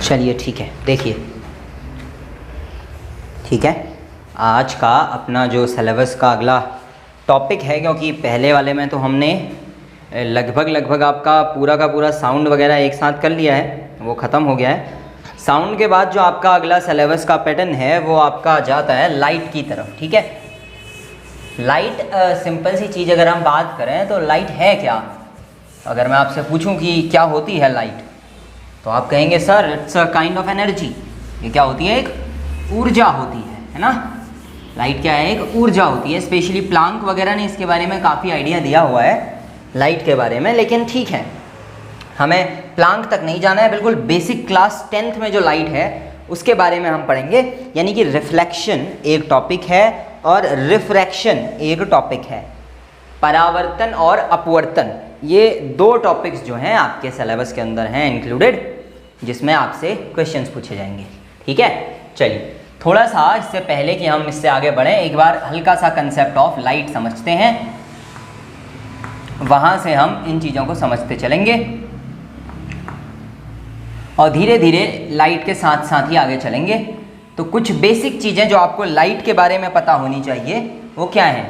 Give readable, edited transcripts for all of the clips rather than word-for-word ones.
चलिए ठीक है, देखिए ठीक है, आज का अपना जो सिलेबस का अगला टॉपिक है, क्योंकि पहले वाले में तो हमने लगभग आपका पूरा का पूरा साउंड वगैरह एक साथ कर लिया है, वो ख़त्म हो गया है। साउंड के बाद जो आपका अगला सिलेबस का पैटर्न है वो आपका जाता है लाइट की तरफ। ठीक है, लाइट सिंपल सी चीज़ अगर हम बात करें तो लाइट है क्या। अगर मैं आपसे पूछूं कि क्या होती है लाइट, तो आप कहेंगे sir it's a kind of energy. ये क्या होती है? एक ऊर्जा होती है ना। लाइट क्या है? एक ऊर्जा होती है। स्पेशली प्लांक वगैरह ने इसके बारे में काफ़ी आइडिया दिया हुआ है लाइट के बारे में, लेकिन ठीक है, हमें प्लांक तक नहीं जाना है। बिल्कुल बेसिक क्लास 10th में जो लाइट है उसके बारे में हम पढ़ेंगे। यानी कि रिफ्लेक्शन एक टॉपिक है और रिफ्रैक्शन एक टॉपिक है। परावर्तन और अपवर्तन, ये दो टॉपिक्स जो हैं आपके सिलेबस के अंदर हैं इंक्लूडेड, जिसमें आपसे क्वेश्चंस पूछे जाएंगे। ठीक है, चलिए थोड़ा सा इससे पहले कि हम इससे आगे बढ़ें, एक बार हल्का सा कंसेप्ट ऑफ लाइट समझते हैं, वहाँ से हम इन चीज़ों को समझते चलेंगे और धीरे धीरे लाइट के साथ साथ ही आगे चलेंगे। तो कुछ बेसिक चीज़ें जो आपको लाइट के बारे में पता होनी चाहिए वो क्या है।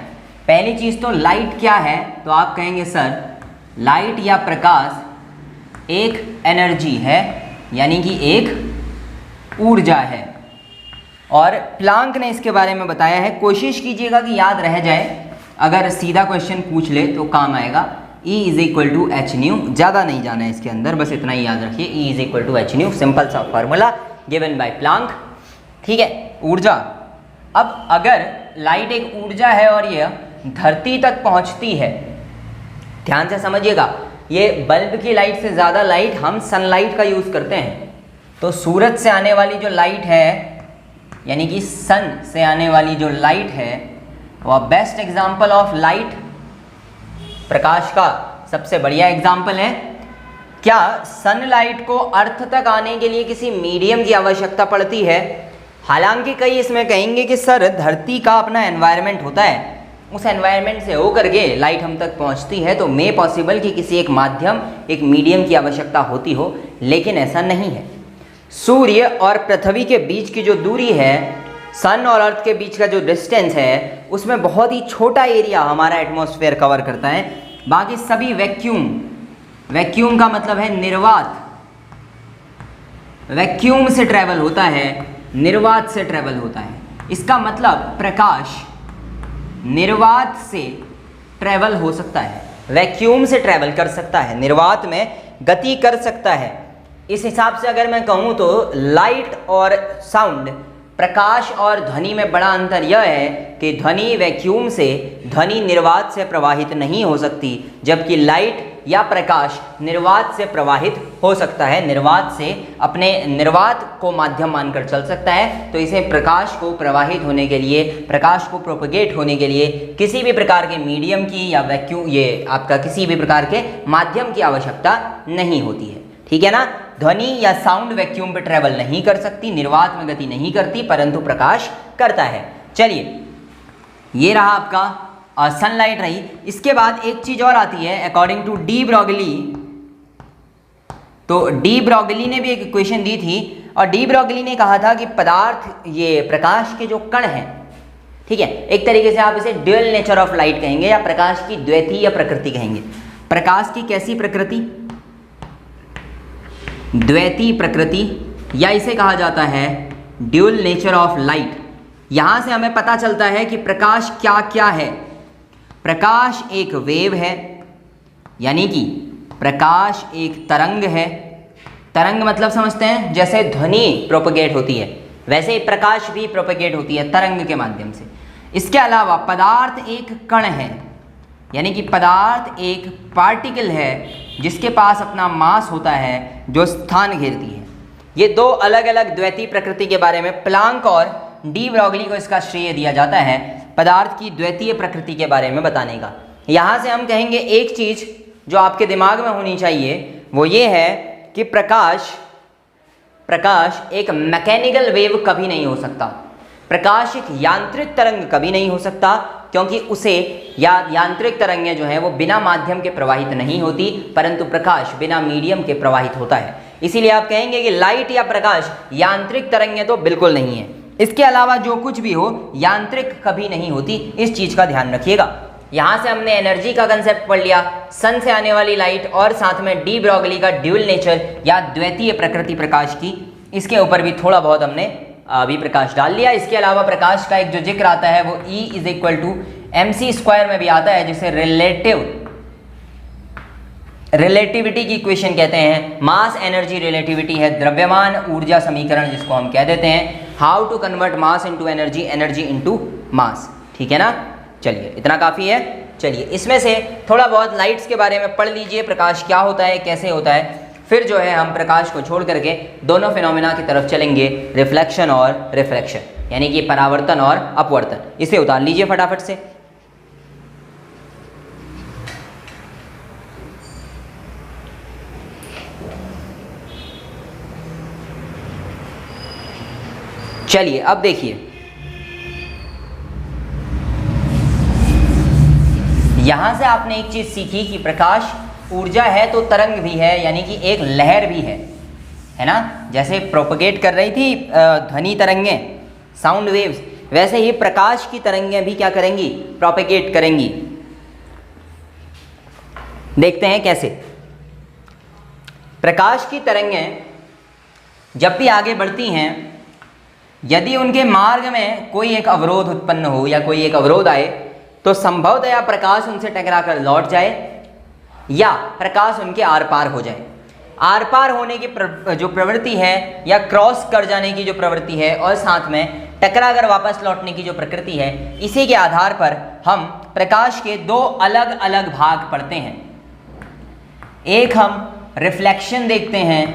पहली चीज़ तो लाइट क्या है, तो आप कहेंगे सर लाइट या प्रकाश एक एनर्जी है, यानी कि एक ऊर्जा है। और प्लांक ने इसके बारे में बताया है। कोशिश कीजिएगा कि याद रह जाए, अगर सीधा क्वेश्चन पूछ ले तो काम आएगा। E is equal to H nu, ज़्यादा नहीं जाना है इसके अंदर, बस इतना ही याद रखिए। E is equal to H nu, simple सा फार्मूला गिवन बाय प्लांक। ठीक है, ऊर्जा। अब अगर लाइट एक ऊर्जा है और यह धरती तक पहुंचती है, ध्यान से समझिएगा, ये बल्ब की लाइट से ज़्यादा लाइट हम सनलाइट का यूज़ करते हैं। तो सूरज से आने वाली जो लाइट है, यानी कि सन से आने वाली जो लाइट है, वह बेस्ट एग्जाम्पल ऑफ लाइट, प्रकाश का सबसे बढ़िया एग्जाम्पल है। क्या सनलाइट को अर्थ तक आने के लिए किसी मीडियम की आवश्यकता पड़ती है? हालांकि कई इसमें कहेंगे कि सर धरती का अपना एनवायरनमेंट होता है, उस एनवायरनमेंट से होकर के लाइट हम तक पहुंचती है, तो मे पॉसिबल कि किसी एक माध्यम, एक मीडियम की आवश्यकता होती हो, लेकिन ऐसा नहीं है। सूर्य और पृथ्वी के बीच की जो दूरी है, सन और अर्थ के बीच का जो डिस्टेंस है, उसमें बहुत ही छोटा एरिया हमारा एटमॉस्फेयर कवर करता है। बाकी सभी वैक्यूम, वैक्यूम का मतलब है निर्वात, वैक्यूम से ट्रैवल होता है, निर्वात से ट्रैवल होता है। इसका मतलब प्रकाश निर्वात से ट्रैवल हो सकता है, वैक्यूम से ट्रैवल कर सकता है, निर्वात में गति कर सकता है। इस हिसाब से अगर मैं कहूँ तो लाइट और साउंड, प्रकाश और ध्वनि में बड़ा अंतर यह है कि ध्वनि वैक्यूम से, ध्वनि निर्वात से प्रवाहित नहीं हो सकती, जबकि लाइट या प्रकाश निर्वात से प्रवाहित हो सकता है, निर्वात से अपने निर्वात को माध्यम मानकर चल सकता है। तो इसे प्रकाश को प्रवाहित होने के लिए, प्रकाश को प्रोपगेट होने के लिए किसी भी प्रकार के मीडियम की या वैक्यूम, ये आपका किसी भी प्रकार के माध्यम की आवश्यकता नहीं होती है। ठीक है ना। ध्वनि या साउंड वैक्यूम पे ट्रेवल नहीं कर सकती, निर्वात में गति नहीं करती, परंतु प्रकाश करता है। चलिए, ये रहा आपका सनलाइट रही। इसके बाद एक चीज और आती है अकॉर्डिंग टू डी ब्रोगली। तो डी ब्रोगली ने भी एक इक्वेशन दी थी और डी ब्रोगली ने कहा था कि पदार्थ, ये प्रकाश के जो कण हैं, ठीक है, एक तरीके से आप इसे ड्यूअल नेचर ऑफ लाइट कहेंगे या प्रकाश की द्वैतीय प्रकृति कहेंगे। प्रकाश की कैसी प्रकृति? द्वैतीय प्रकृति, या इसे कहा जाता है ड्यूअल नेचर ऑफ लाइट। यहां से हमें पता चलता है कि प्रकाश क्या क्या है। प्रकाश एक वेव है, यानी कि प्रकाश एक तरंग है। तरंग मतलब समझते हैं, जैसे ध्वनि प्रोपगेट होती है वैसे ही प्रकाश भी प्रोपगेट होती है तरंग के माध्यम से। इसके अलावा पदार्थ एक कण है, यानी कि पदार्थ एक पार्टिकल है जिसके पास अपना मास होता है, जो स्थान घेरती है। ये दो अलग अलग द्वैतीय प्रकृति के बारे में प्लांक और डी ब्रोगली को इसका श्रेय दिया जाता है, पदार्थ की द्वैतीय प्रकृति के बारे में बताने का। यहाँ से हम कहेंगे एक चीज जो आपके दिमाग में होनी चाहिए वो ये है कि प्रकाश एक मैकेनिकल वेव कभी नहीं हो सकता। प्रकाश एक यांत्रिक तरंग कभी नहीं हो सकता, क्योंकि उसे यांत्रिक तरंगें जो हैं वो बिना माध्यम के प्रवाहित नहीं होती, परंतु प्रकाश बिना मीडियम के प्रवाहित होता है। इसीलिए आप कहेंगे कि लाइट या प्रकाश यांत्रिक तरंगें तो बिल्कुल नहीं है। इसके अलावा जो कुछ भी हो यांत्रिक कभी नहीं होती, इस चीज का ध्यान रखिएगा। यहां से हमने एनर्जी का कंसेप्ट पढ़ लिया, सन से आने वाली लाइट और साथ में डी ब्रोगली का ड्यूल नेचर या द्वितीय प्रकृति प्रकाश की, इसके ऊपर भी थोड़ा बहुत हमने अभी प्रकाश डाल लिया। इसके अलावा प्रकाश का एक जो जिक्र आता है वो E = mc² में भी आता है, जिसे रिलेटिविटी की इक्वेशन कहते हैं। मास एनर्जी रिलेटिविटी है द्रव्यमान ऊर्जा समीकरण, जिसको हम कह देते हैं how to convert mass into energy, energy into mass. ठीक है ना, चलिए इतना काफ़ी है। चलिए इसमें से थोड़ा बहुत लाइट्स के बारे में पढ़ लीजिए, प्रकाश क्या होता है, कैसे होता है। फिर जो है हम प्रकाश को छोड़ करके दोनों फिनोमेना की तरफ चलेंगे, रिफ्लेक्शन और रिफ्रैक्शन, यानी कि परावर्तन और अपवर्तन। इसे उतार लीजिए फटाफट से। चलिए अब देखिए, यहां से आपने एक चीज सीखी कि प्रकाश ऊर्जा है तो तरंग भी है, यानी कि एक लहर भी है ना। जैसे प्रोपगेट कर रही थी ध्वनि तरंगें, साउंड वेव्स, वैसे ही प्रकाश की तरंगें भी क्या करेंगी, प्रोपगेट करेंगी। देखते हैं कैसे। प्रकाश की तरंगें जब भी आगे बढ़ती हैं, यदि उनके मार्ग में कोई एक अवरोध उत्पन्न हो या कोई एक अवरोध आए, तो संभवतया प्रकाश उनसे टकराकर लौट जाए या प्रकाश उनके आर पार हो जाए। आर पार होने की जो प्रवृत्ति है या क्रॉस कर जाने की जो प्रवृत्ति है और साथ में टकराकर वापस लौटने की जो प्रकृति है, इसी के आधार पर हम प्रकाश के दो अलग अलग भाग पढ़ते हैं। एक हम रिफ्लेक्शन देखते हैं,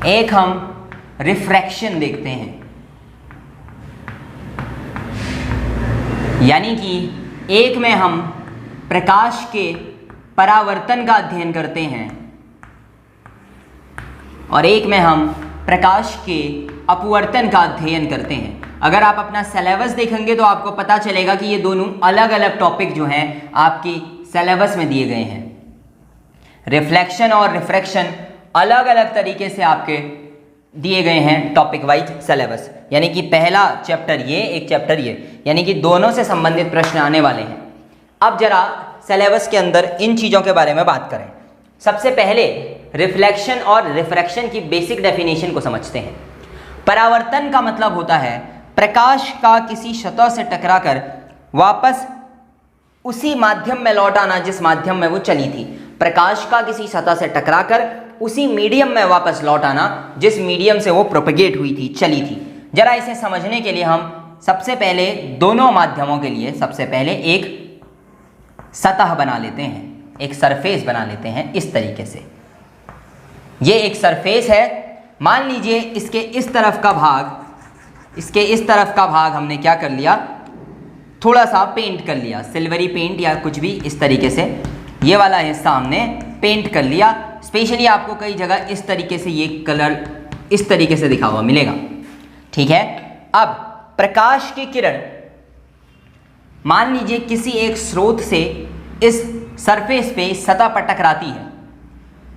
एक हम रिफ्रैक्शन देखते हैं। यानी कि एक में हम प्रकाश के परावर्तन का अध्ययन करते हैं और एक में हम प्रकाश के अपवर्तन का अध्ययन करते हैं। अगर आप अपना सिलेबस देखेंगे तो आपको पता चलेगा कि ये दोनों अलग अलग टॉपिक जो हैं आपकी सिलेबस में दिए गए हैं। रिफ्लेक्शन और रिफ्रैक्शन अलग अलग तरीके से आपके दिए गए हैं टॉपिक वाइज सिलेबस, यानी कि पहला चैप्टर ये, एक चैप्टर ये, यानी कि दोनों से संबंधित प्रश्न आने वाले हैं। अब जरा सिलेबस के अंदर इन चीज़ों के बारे में बात करें। सबसे पहले रिफ्लेक्शन और रिफ्रैक्शन की बेसिक डेफिनेशन को समझते हैं। परावर्तन का मतलब होता है प्रकाश का किसी सतह से टकराकर वापस उसी माध्यम में लौट आना जिस माध्यम में वो चली थी। प्रकाश का किसी सतह से टकराकर उसी मीडियम में वापस लौट आना जिस मीडियम से वो प्रोपगेट हुई थी, चली थी। जरा इसे समझने के लिए हम सबसे पहले दोनों माध्यमों के लिए सबसे पहले एक सतह बना लेते हैं, एक सरफेस बना लेते हैं। इस तरीके से ये एक सरफेस है। मान लीजिए इसके इस तरफ का भाग हमने क्या कर लिया, थोड़ा सा पेंट कर लिया, सिल्वरी पेंट या कुछ भी इस तरीके से। ये वाला हिस्सा हमने पेंट कर लिया। स्पेशली आपको कई जगह इस तरीके से ये कलर इस तरीके से दिखा हुआ मिलेगा। ठीक है, अब प्रकाश की किरण मान लीजिए किसी एक स्रोत से इस सरफेस पे सतह पर टकराती है,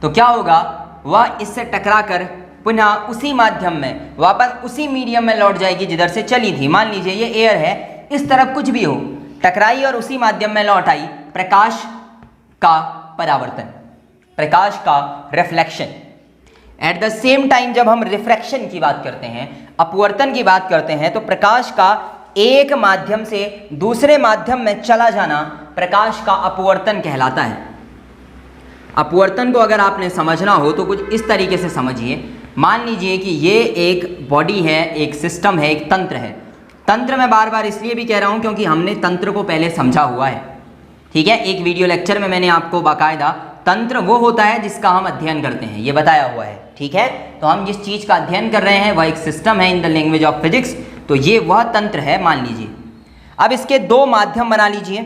तो क्या होगा, वह इससे टकराकर पुनः उसी माध्यम में वापस उसी मीडियम में लौट जाएगी जिधर से चली थी। मान लीजिए ये एयर है, इस तरफ कुछ भी हो, टकराई और उसी माध्यम में लौट आई। प्रकाश का परावर्तन, प्रकाश का reflection. At the same time जब हम रिफ्रैक्शन की बात करते हैं, अपवर्तन की बात करते हैं, तो प्रकाश का एक माध्यम से दूसरे माध्यम में चला जाना प्रकाश का अपवर्तन कहलाता है। अपवर्तन को अगर आपने समझना हो तो कुछ इस तरीके से समझिए। मान लीजिए कि ये एक बॉडी है, एक सिस्टम है, एक तंत्र है। तंत्र मैं बार बार इसलिए भी कह रहा हूं क्योंकि हमने तंत्र को पहले समझा हुआ है। ठीक है, एक वीडियो लेक्चर में मैंने आपको बाकायदा तंत्र वो होता है जिसका हम अध्ययन करते हैं, ये बताया हुआ है। ठीक है, तो हम जिस चीज़ का अध्ययन कर रहे हैं वह एक सिस्टम है in the language of physics, तो ये वह तंत्र है मान लीजिए। अब इसके दो माध्यम बना लीजिए।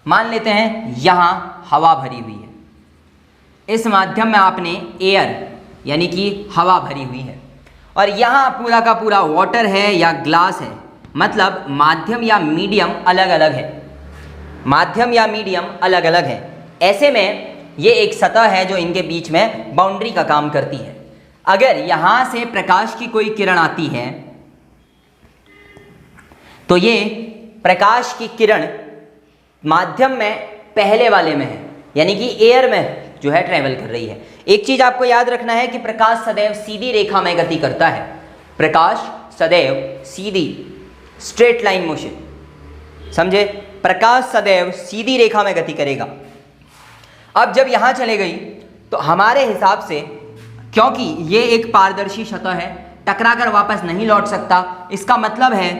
मान लेते हैं यहां हवा भरी हुई है, इस माध्यम में आपने एयर यानी कि हवा भरी हुई है, और यहां पूरा का पूरा वाटर है या ग्लास है। मतलब माध्यम या मीडियम अलग अलग है, माध्यम या मीडियम अलग अलग है। ऐसे में ये एक सतह है जो इनके बीच में बाउंड्री का काम करती है। अगर यहां से प्रकाश की कोई किरण आती है तो ये प्रकाश की किरण माध्यम में पहले वाले में है, यानी कि एयर में जो है ट्रेवल कर रही है। एक चीज आपको याद रखना है कि प्रकाश सदैव सीधी रेखा में गति करता है। प्रकाश सदैव सीधी स्ट्रेट लाइन मोशन, समझे? प्रकाश सदैव सीधी रेखा में गति करेगा। अब जब यहां चले गई तो हमारे हिसाब से, क्योंकि ये एक पारदर्शी सतह है, टकराकर वापस नहीं लौट सकता, इसका मतलब है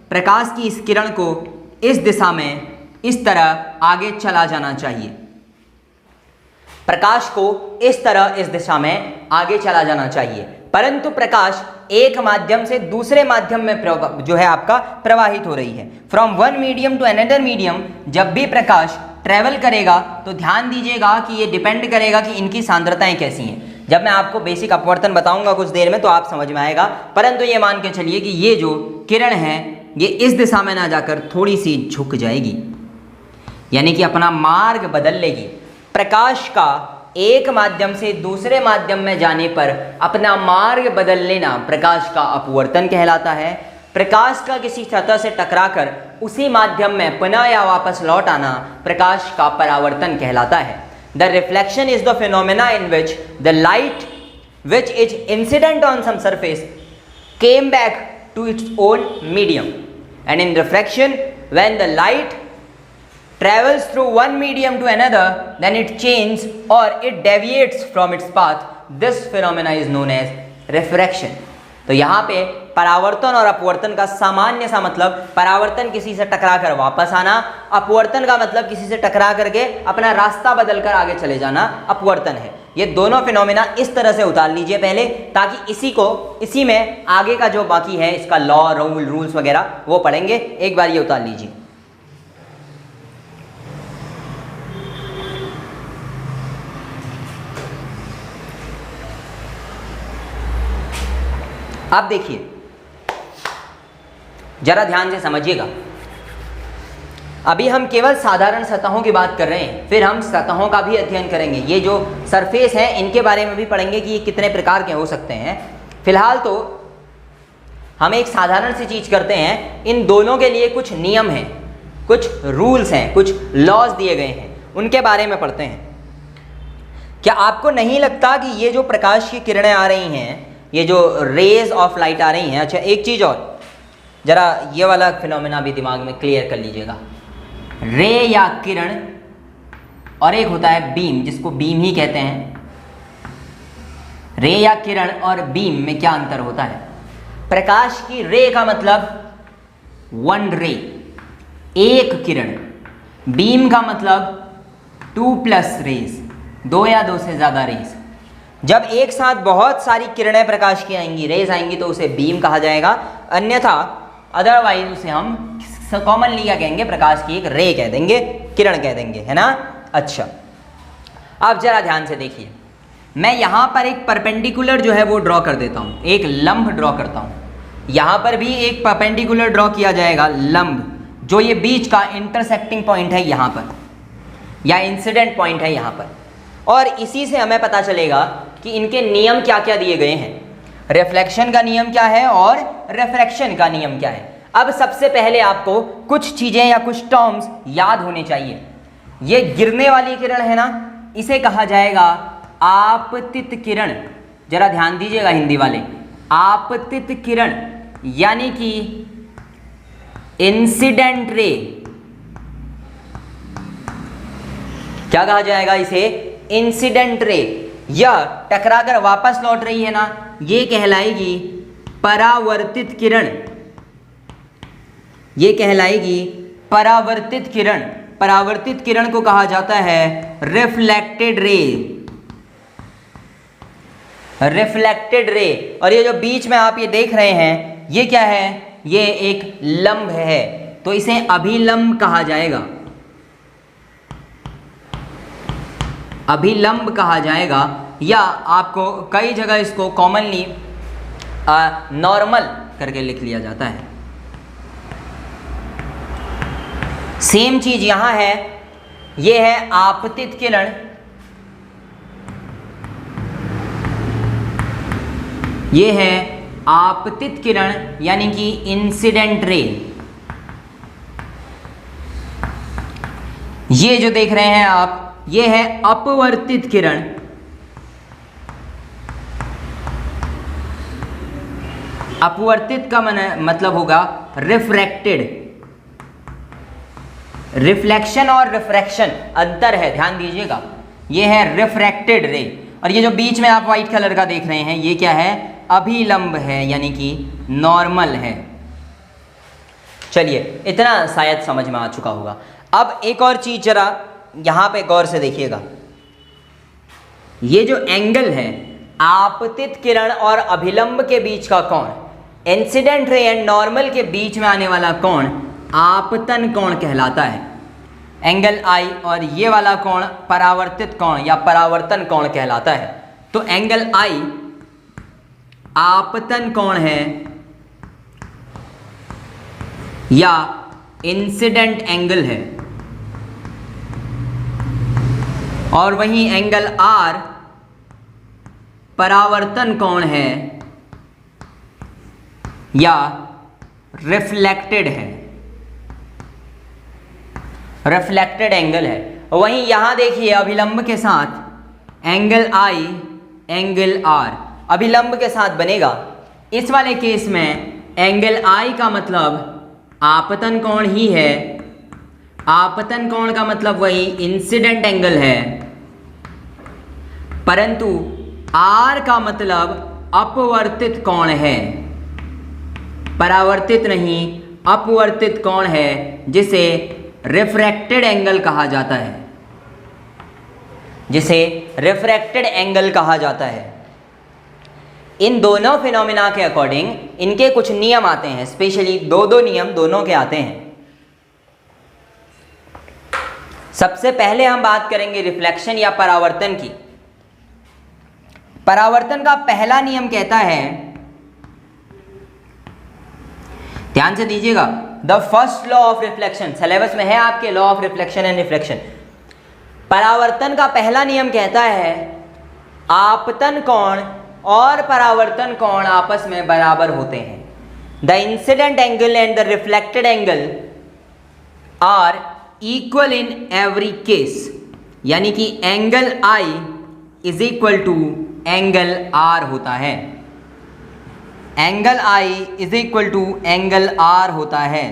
प्रकाश की इस किरण को इस दिशा में इस तरह आगे चला जाना चाहिए। प्रकाश को इस तरह इस दिशा में आगे चला जाना चाहिए, परंतु प्रकाश एक माध्यम से दूसरे माध्यम में जो है आपका प्रवाहित हो रही है। From one medium to another medium जब भी प्रकाश ट्रेवल करेगा तो ध्यान दीजिएगा कि ये डिपेंड करेगा कि इनकी सांद्रताएं कैसी हैं। जब मैं आपको बेसिक अपवर्तन बताऊंगा कुछ देर में तो आप समझ में आएगा, परंतु ये मान के चलिए कि ये जो किरण है ये इस दिशा में ना जाकर थोड़ी सी झुक जाएगी, यानी कि अपना मार्ग बदल लेगी। प्रकाश का एक माध्यम से दूसरे माध्यम में जाने पर अपना मार्ग बदल लेना प्रकाश का अपवर्तन कहलाता है। प्रकाश का किसी सतह से टकराकर उसी माध्यम में पुनः या वापस लौट आना प्रकाश का परावर्तन कहलाता है। The reflection is the phenomena in which the light which is incident on some surface came back to its own medium, and in refraction when the light travels through one medium to another then it changes or it deviates from its path. This phenomena is known as refraction. तो यहाँ पे परावर्तन और अपवर्तन का सामान्य सा मतलब, परावर्तन किसी से टकरा कर वापस आना, अपवर्तन का मतलब किसी से टकरा करके अपना रास्ता बदल कर आगे चले जाना अपवर्तन है। ये दोनों फिनोमेना इस तरह से उतार लीजिए पहले, ताकि इसी में आगे का जो बाकी है इसका लॉ रूल्स वगैरह वो पढ़ेंगे। एक बार ये उतार लीजिए। आप देखिए, जरा ध्यान से समझिएगा। अभी हम केवल साधारण सतहों की बात कर रहे हैं, फिर हम सतहों का भी अध्ययन करेंगे। ये जो सरफेस है इनके बारे में भी पढ़ेंगे कि ये कितने प्रकार के हो सकते हैं। फिलहाल तो हम एक साधारण सी चीज करते हैं, इन दोनों के लिए कुछ नियम हैं, कुछ रूल्स हैं, कुछ लॉज दिए गए हैं, उनके बारे में पढ़ते हैं। क्या आपको नहीं लगता कि ये जो प्रकाश की किरणें आ रही हैं, ये जो रेज ऑफ लाइट आ रही हैं, अच्छा एक चीज और, जरा ये वाला फिनोमेना भी दिमाग में क्लियर कर लीजिएगा। रे या किरण और एक होता है बीम, जिसको बीम ही कहते हैं। रे या किरण और बीम में क्या अंतर होता है? प्रकाश की रे का मतलब वन रे, एक किरण। बीम का मतलब 2+ रेज, 2 या 2 से ज्यादा रेज। जब एक साथ बहुत सारी किरणें प्रकाश की आएंगी, रेज आएंगी, तो उसे बीम कहा जाएगा। अन्यथा अदरवाइज उसे हम कॉमनली क्या कहेंगे? प्रकाश की एक रे कह देंगे, किरण कह देंगे, है ना। अच्छा, अब जरा ध्यान से देखिए, मैं यहां पर एक परपेंडिकुलर जो है वो ड्रॉ कर देता हूं, एक लंब ड्रॉ करता हूं। यहां पर भी एक परपेंडिकुलर ड्रॉ किया जाएगा, लंब, जो ये बीच का इंटरसेक्टिंग पॉइंट है यहां पर, या इंसिडेंट पॉइंट है यहां पर। और इसी से हमें पता चलेगा कि इनके नियम क्या क्या दिए गए हैं, रिफ्लेक्शन का नियम क्या है और रिफ्रैक्शन का नियम क्या है। अब सबसे पहले आपको कुछ चीजें या कुछ टर्म्स याद होने चाहिए। ये गिरने वाली किरण है ना, इसे कहा जाएगा आपतित किरण। जरा ध्यान दीजिएगा हिंदी वाले, आपतित किरण यानी कि इंसिडेंट रे। क्या कहा जाएगा इसे? Incident ray. यह टकराकर वापस लौट रही है ना, ये कहलाएगी परावर्तित किरण, ये कहलाएगी परावर्तित किरण। परावर्तित किरण को कहा जाता है रिफ्लेक्टेड रे, रिफ्लेक्टेड रे। और ये जो बीच में आप ये देख रहे हैं, ये क्या है? ये एक लंब है, तो इसे अभिलंब कहा जाएगा, अभिलंब कहा जाएगा, या आपको कई जगह इसको कॉमनली नॉर्मल करके लिख लिया जाता है। सेम चीज यहां है, ये है आपतित किरण, ये है आपतित किरण यानी कि इंसिडेंट रे। ये जो देख रहे हैं आप, ये है अपवर्तित किरण। अपवर्तित का मतलब होगा रिफ्रैक्टेड। रिफ्लेक्शन और रिफ्रैक्शन अंतर है, ध्यान दीजिएगा। ये है रिफ्रैक्टेड रे, और ये जो बीच में आप व्हाइट कलर का देख रहे हैं ये क्या है, अभिलंब है यानी कि नॉर्मल है। चलिए, इतना शायद समझ में आ चुका होगा। अब एक और चीज जरा यहां पे गौर से देखिएगा। ये जो एंगल है आपतित किरण और अभिलंब के बीच का कोण, इंसिडेंट रे एंड नॉर्मल के बीच में आने वाला कोण आपतन कोण कहलाता है, एंगल आई, और ये वाला कोण परावर्तित कोण या परावर्तन कोण कहलाता है। तो एंगल आई आपतन कोण है या इंसिडेंट एंगल है, और वहीं एंगल आर परावर्तन कोण है या रिफ्लेक्टेड है, रिफ्लेक्टेड एंगल है। वहीं यहां देखिए अभिलंब के साथ एंगल आई एंगल आर अभिलंब के साथ बनेगा। इस वाले केस में एंगल आई का मतलब आपतन कोण ही है, आपतन कोण का मतलब वही इंसिडेंट एंगल है, परंतु आर का मतलब अपवर्तित कोण है, परावर्तित नहीं अपवर्तित कोण है, जिसे रिफ्रैक्टेड एंगल कहा जाता है, जिसे रिफ्रैक्टेड एंगल कहा जाता है। इन दोनों फिनोमिना के अकॉर्डिंग इनके कुछ नियम आते हैं, स्पेशली दो नियम दोनों के आते हैं। सबसे पहले हम बात करेंगे रिफ्लेक्शन या परावर्तन की। परावर्तन का पहला नियम कहता है, ध्यान से दीजिएगा, the first law of reflection, syllabus में है आपके law of reflection and reflection. परावर्तन का पहला नियम कहता है आपतन कोण और परावर्तन कोण आपस में बराबर होते हैं। The incident angle and the reflected angle are equal in every case, यानी कि angle I is equal to angle R होता है, angle I is equal to angle R होता है।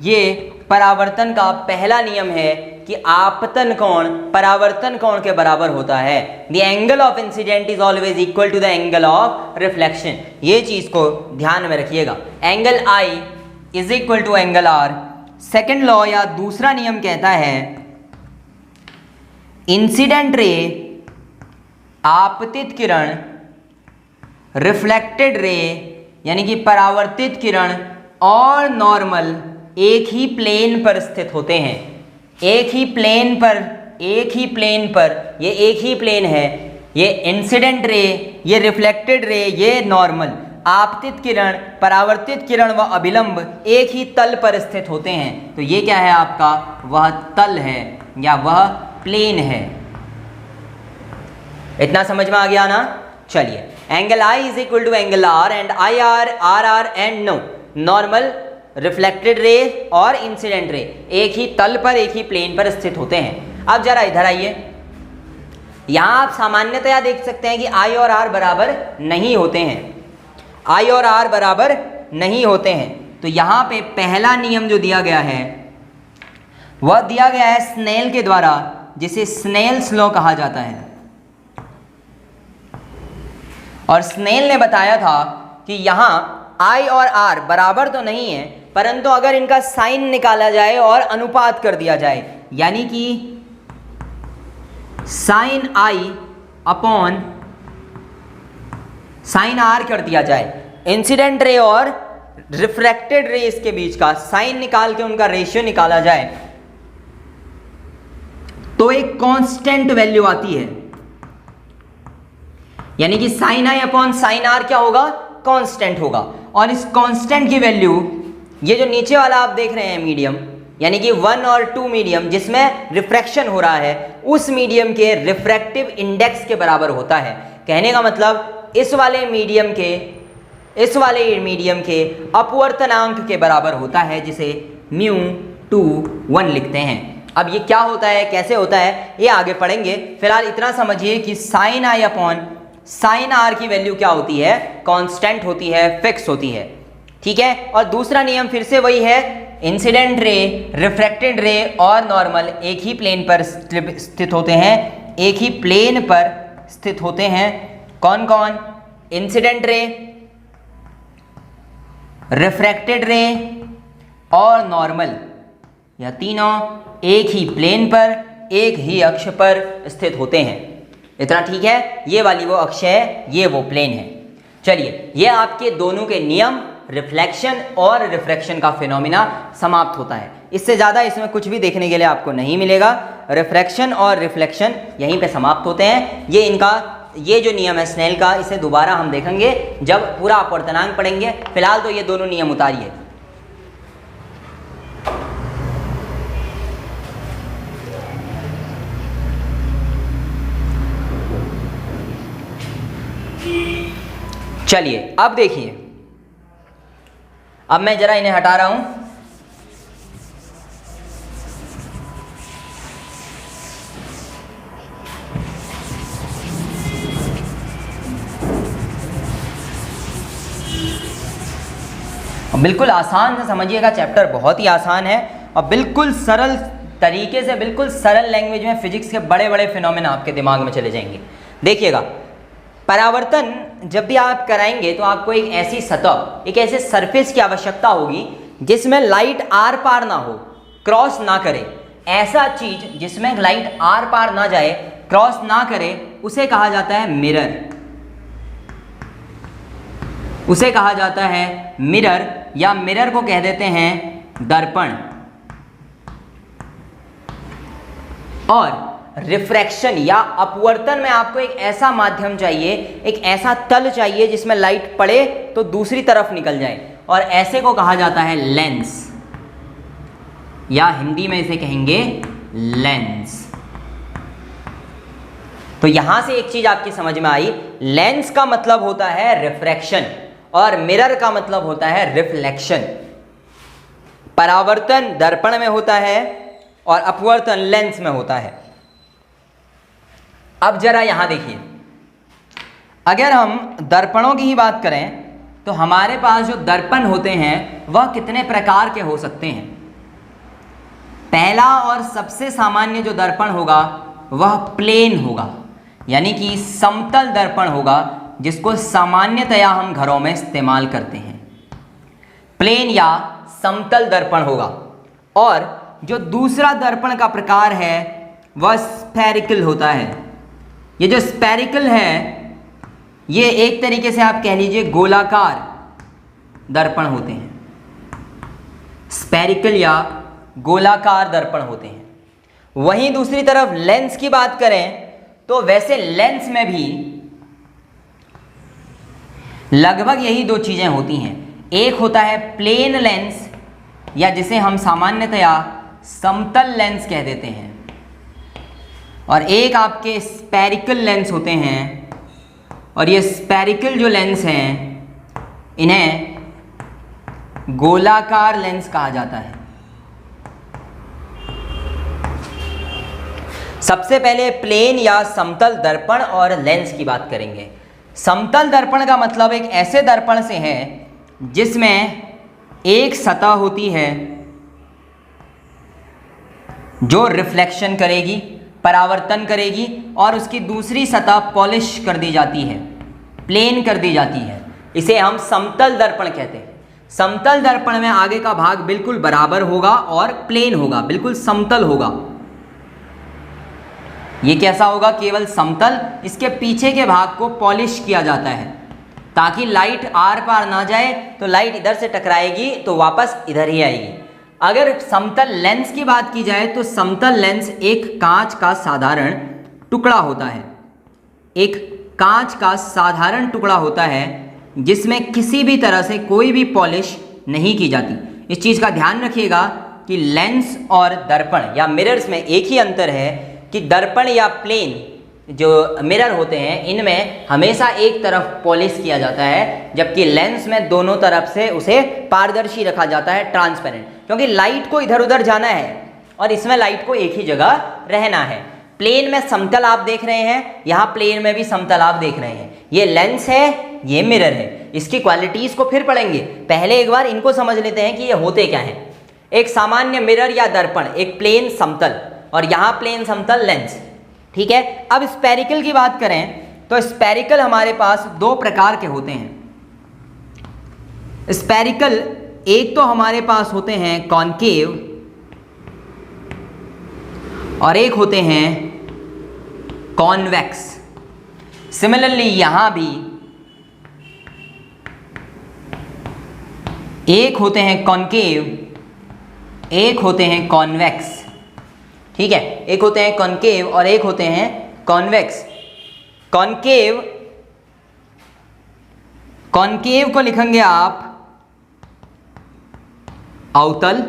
ये परावर्तन का पहला नियम है कि आपतन कोण परावर्तन कोण के बराबर होता है। The angle of incidence is always equal to the angle of reflection. ये चीज को ध्यान में रखिएगा, angle I is equal to angle R. Second law या दूसरा नियम कहता है इंसिडेंट रे आपतित किरण, रिफ्लेक्टेड रे यानी कि परावर्तित किरण और नॉर्मल एक ही प्लेन पर स्थित होते हैं, एक ही प्लेन पर, एक ही प्लेन पर, ये एक ही प्लेन है, ये इंसिडेंट रे, ये रिफ्लेक्टेड रे, ये नॉर्मल, आपतित किरण, परावर्तित किरण व अभिलंब एक ही तल पर स्थित होते हैं। तो ये क्या है आपका, वह तल है या वह प्लेन है। इतना समझ में आ गया ना। चलिए, angle I is equal to angle R and I R and no normal, reflected ray और इंसिडेंट रे एक ही तल पर, एक ही प्लेन पर स्थित होते हैं। अब जरा इधर आइए, यहां आप सामान्यतया देख सकते हैं कि आई और आर बराबर नहीं होते हैं, आई और आर बराबर नहीं होते हैं। तो यहां पे पहला नियम जो दिया गया है वह दिया गया है स्नेल के द्वारा, जिसे स्नेल्स लॉ कहा जाता है। और स्नेल ने बताया था कि यहां आई और आर बराबर तो नहीं है, परंतु अगर इनका साइन निकाला जाए और अनुपात कर दिया जाए, यानी कि sine I upon sine R कर दिया जाए, इंसिडेंट रे और रिफ्रैक्टेड रेस के बीच का साइन निकाल के उनका रेशियो निकाला जाए, तो एक कांस्टेंट वैल्यू आती है। यानी कि sine I upon sine R क्या होगा, कांस्टेंट होगा। और इस कांस्टेंट की वैल्यू, ये जो नीचे वाला आप देख रहे हैं मीडियम, यानी कि 1 और 2 मीडियम जिसमें रिफ्रैक्शन हो रहा है, उस मीडियम के रिफ्रैक्टिव इंडेक्स के बराबर होता है। कहने का मतलब इस वाले मीडियम के इस वाले मीडियम के अपवर्तनांक के बराबर होता है, जिसे म्यू 2 1 लिखते हैं। अब ये क्या होता है, कैसे होता है, ये आगे पढ़ेंगे। फिलहाल इतना समझिए कि sine I upon sine R की वैल्यू क्या होती है, कांस्टेंट होती है, फिक्स होती है, ठीक है। और दूसरा नियम फिर से वही है, इंसिडेंट रे, रिफ्रैक्टेड रे और नॉर्मल एक ही प्लेन पर स्थित होते हैं, एक ही प्लेन पर स्थित होते हैं। कौन कौन, इंसिडेंट रे, रिफ्रैक्टेड रे और नॉर्मल, या तीनों एक ही प्लेन पर एक ही अक्ष पर स्थित होते हैं। इतना ठीक है, ये वाली वो अक्ष है, ये वो प्लेन है। चलिए, ये आपके दोनों के नियम, रिफ्लेक्शन और रिफ्रैक्शन का फिनोमिना समाप्त होता है। इससे ज़्यादा इसमें कुछ भी देखने के लिए आपको नहीं मिलेगा। रिफ्रैक्शन और रिफ्लेक्शन यहीं पे समाप्त होते हैं। ये जो नियम है स्नेल का, इसे दोबारा हम देखेंगे जब पूरा अपवर्तनांक पढ़ेंगे। फिलहाल तो ये दोनों नियम उतारिए। चलिए अब देखिए, अब मैं जरा इन्हें हटा रहा हूं। बिल्कुल आसान से समझिएगा, चैप्टर बहुत ही आसान है और बिल्कुल सरल तरीके से, बिल्कुल सरल लैंग्वेज में फिजिक्स के बड़े बड़े फिनोमेना आपके दिमाग में चले जाएंगे। देखिएगा, परावर्तन जब भी आप कराएंगे तो आपको एक ऐसी सतह, एक ऐसे सरफेस की आवश्यकता होगी जिसमें लाइट आर पार ना हो, क्रॉस ना करे। ऐसा चीज जिसमें लाइट आर पार ना जाए, क्रॉस ना करे, उसे कहा जाता है मिरर। उसे कहा जाता है मिरर, या मिरर को कह देते हैं दर्पण। और रिफ्रैक्शन या अपवर्तन में आपको एक ऐसा माध्यम चाहिए, एक ऐसा तल चाहिए जिसमें लाइट पड़े तो दूसरी तरफ निकल जाए, और ऐसे को कहा जाता है लेंस, या हिंदी में इसे कहेंगे लेंस। तो यहां से एक चीज आपकी समझ में आई, लेंस का मतलब होता है रिफ्रैक्शन और मिरर का मतलब होता है रिफ्लेक्शन। परावर्तन दर्पण में होता है और अपवर्तन लेंस में होता है। अब जरा यहां देखिए, अगर हम दर्पणों की ही बात करें तो हमारे पास जो दर्पण होते हैं वह कितने प्रकार के हो सकते हैं। पहला और सबसे सामान्य जो दर्पण होगा वह प्लेन होगा, यानी कि समतल दर्पण होगा, जिसको सामान्यतया हम घरों में इस्तेमाल करते हैं। प्लेन या समतल दर्पण होगा। और जो दूसरा दर्पण का प्रकार है वह स्फेरिकल होता है। ये जो स्फेरिकल है, ये एक तरीके से आप कह लीजिए गोलाकार दर्पण होते हैं। स्फेरिकल या गोलाकार दर्पण होते हैं। वहीं दूसरी तरफ लेंस की बात करें तो वैसे लेंस में भी लगभग यही दो चीजें होती हैं। एक होता है प्लेन लेंस, या जिसे हम सामान्यतया समतल लेंस कह देते हैं, और एक आपके स्फेरिकल लेंस होते हैं। और ये स्फेरिकल जो लेंस हैं इन्हें गोलाकार लेंस कहा जाता है। सबसे पहले प्लेन या समतल दर्पण और लेंस की बात करेंगे। समतल दर्पण का मतलब एक ऐसे दर्पण से है जिसमें एक सतह होती है जो रिफ्लेक्शन करेगी, परावर्तन करेगी, और उसकी दूसरी सतह पॉलिश कर दी जाती है, प्लेन कर दी जाती है। इसे हम समतल दर्पण कहते हैं। समतल दर्पण में आगे का भाग बिल्कुल बराबर होगा और प्लेन होगा, बिल्कुल समतल होगा। ये कैसा होगा? केवल समतल। इसके पीछे के भाग को पॉलिश किया जाता है ताकि लाइट आर पार ना जाए, तो लाइट इधर से टकराएगी तो वापस इधर ही आएगी। अगर समतल लेंस की बात की जाए तो समतल लेंस एक कांच का साधारण टुकड़ा होता है। एक कांच का साधारण टुकड़ा होता है जिसमें किसी भी तरह से कोई भी पॉलिश नहीं की जाती। इस चीज़ का ध्यान रखिएगा कि लेंस और दर्पण या मिरर्स में एक ही अंतर है कि दर्पण या प्लेन जो मिरर होते हैं इनमें हमेशा एक तरफ पॉलिश किया जाता है, जबकि लेंस में दोनों तरफ से उसे पारदर्शी रखा जाता है, ट्रांसपेरेंट, क्योंकि लाइट को इधर उधर जाना है और इसमें लाइट को एक ही जगह रहना है। प्लेन में समतल आप देख रहे हैं, यहाँ प्लेन में भी समतल आप देख रहे हैं। ये लेंस है, ये मिरर है। इसकी क्वालिटीज को फिर पढ़ेंगे, पहले एक बार इनको समझ लेते हैं कि ये होते क्या हैं। एक सामान्य मिरर या दर्पण, एक प्लेन समतल, और यहाँ प्लेन समतल लेंस, ठीक है। अब स्पेरिकल की बात करें तो स्पेरिकल हमारे पास दो प्रकार के होते हैं। स्पेरिकल एक तो हमारे पास होते हैं कॉनकेव और एक होते हैं कॉन्वेक्स। सिमिलरली यहां भी एक होते हैं कॉनकेव, एक होते हैं कॉन्वेक्स, ठीक है। एक होते हैं कॉनकेव और एक होते हैं कॉन्वेक्स। कॉनकेव, कॉनकेव को लिखेंगे आप अवतल,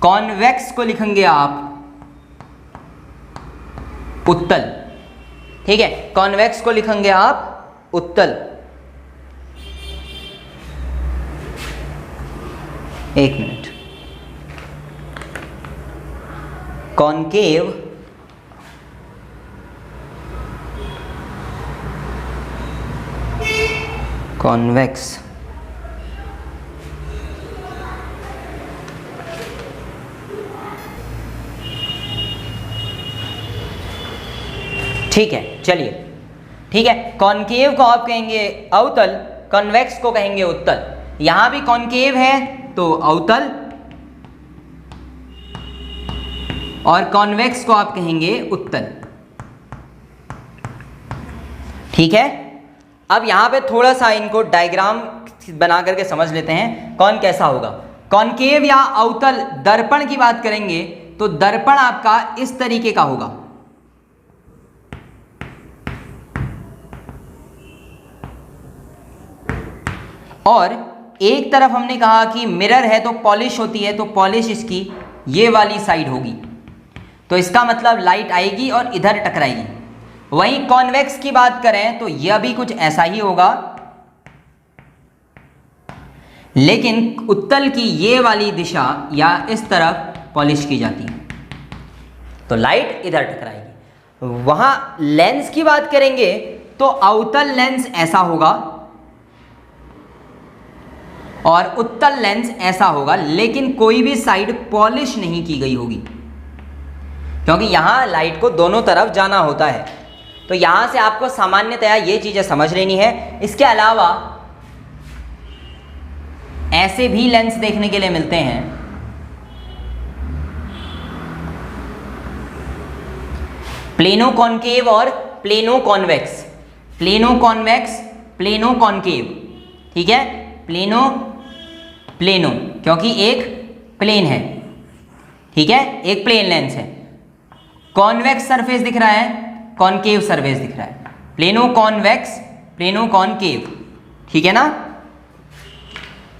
कॉन्वेक्स को लिखेंगे आप उत्तल, ठीक है। कॉन्वेक्स को लिखेंगे आप उत्तल। एक मिनट, कॉनकेव, कॉन्वेक्स, ठीक है। चलिए, ठीक है। कॉनकेव को आप कहेंगे अवतल, कॉन्वेक्स को कहेंगे उत्तल। यहां भी कॉनकेव है तो अवतल और कॉन्वेक्स को आप कहेंगे उत्तल, ठीक है। अब यहां पे थोड़ा सा इनको डायग्राम बना करके समझ लेते हैं कौन कैसा होगा। कॉनकेव या अवतल दर्पण की बात करेंगे तो दर्पण आपका इस तरीके का होगा, और एक तरफ हमने कहा कि मिरर है तो पॉलिश होती है, तो पॉलिश इसकी ये वाली साइड होगी, तो इसका मतलब लाइट आएगी और इधर टकराएगी। वहीं कॉन्वेक्स की बात करें तो यह भी कुछ ऐसा ही होगा, लेकिन उत्तल की ये वाली दिशा या इस तरफ पॉलिश की जाती है, तो लाइट इधर टकराएगी। वहां लेंस की बात करेंगे तो अवतल लेंस ऐसा होगा और उत्तल लेंस ऐसा होगा, लेकिन कोई भी साइड पॉलिश नहीं की गई होगी, क्योंकि यहां लाइट को दोनों तरफ जाना होता है। तो यहां से आपको सामान्यतया ये चीजें समझ लेनी है। इसके अलावा ऐसे भी लेंस देखने के लिए मिलते हैं, प्लेनो कॉनकेव और plano convex, plano convex, plano concave, ठीक है। प्लेनो, प्लेनो क्योंकि एक प्लेन है, ठीक है, एक प्लेन लेंस है। कॉन्वेक्स सरफेस दिख रहा है, कॉनकेव सरफेस दिख रहा है। प्लेनो कॉन्वेक्स, प्लेनो कॉनकेव, ठीक है ना।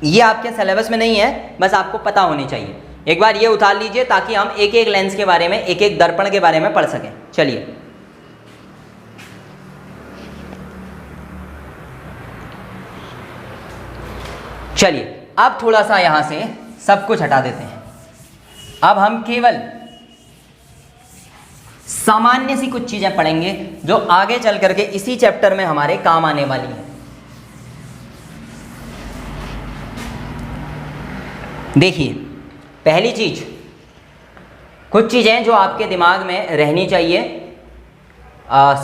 ये आपके सिलेबस में नहीं है, बस आपको पता होनी चाहिए। एक बार ये उतार लीजिए ताकि हम एक एक लेंस के बारे में, एक एक दर्पण के बारे में पढ़ सकें। चलिए, चलिए अब थोड़ा सा यहां से सब कुछ हटा देते हैं। अब हम केवल सामान्य सी कुछ चीजें पढ़ेंगे जो आगे चल करके इसी चैप्टर में हमारे काम आने वाली हैं। देखिए, पहली चीज, कुछ चीजें जो आपके दिमाग में रहनी चाहिए।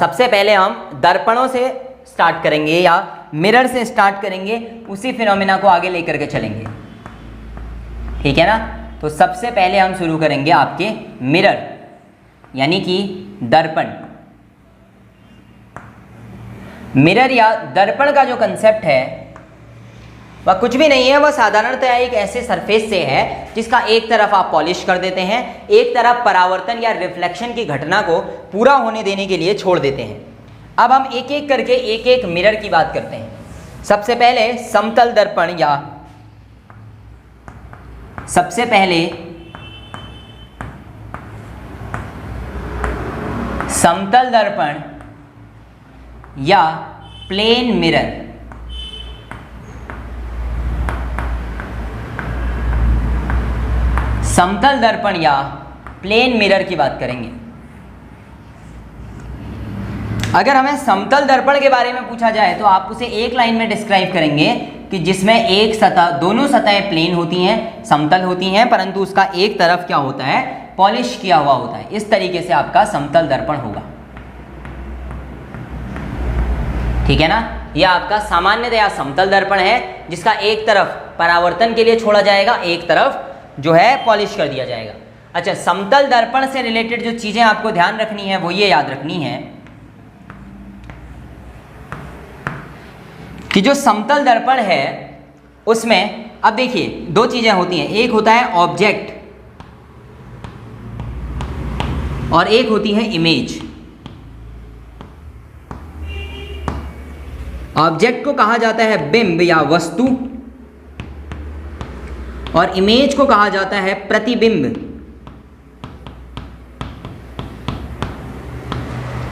सबसे पहले हम दर्पणों से स्टार्ट करेंगे या मिरर से स्टार्ट करेंगे, उसी फिनोमिना को आगे लेकर के चलेंगे, ठीक है ना। तो सबसे पहले हम शुरू करेंगे आपके मिरर यानी कि दर्पण। मिरर या दर्पण का जो कंसेप्ट है वह कुछ भी नहीं है, वह साधारणतया एक ऐसे सरफेस से है जिसका एक तरफ आप पॉलिश कर देते हैं, एक तरफ परावर्तन या रिफ्लेक्शन की घटना को पूरा होने देने के लिए छोड़ देते हैं। अब हम एक एक करके एक एक मिरर की बात करते हैं। सबसे पहले समतल दर्पण या सबसे पहले समतल दर्पण या प्लेन मिरर, समतल दर्पण या प्लेन मिरर की बात करेंगे। अगर हमें समतल दर्पण के बारे में पूछा जाए तो आप उसे एक लाइन में डिस्क्राइब करेंगे कि जिसमें एक सतह, दोनों सतहें प्लेन होती हैं, समतल होती हैं, परंतु उसका एक तरफ क्या होता है, पॉलिश किया हुआ होता है। इस तरीके से आपका समतल दर्पण होगा। ठीक है ना। यह आपका सामान्यतया समतल दर्पण है जिसका एक तरफ परावर्तन के लिए छोड़ा जाएगा, एक तरफ जो है पॉलिश कर दिया जाएगा। अच्छा, समतल दर्पण से रिलेटेड जो चीजें आपको ध्यान रखनी है वो ये याद रखनी है कि जो समतल दर्पण है उसमें अब देखिए दो चीजें होती हैं, एक होता है ऑब्जेक्ट और एक होती है इमेज। ऑब्जेक्ट को कहा जाता है बिंब या वस्तु और इमेज को कहा जाता है प्रतिबिंब।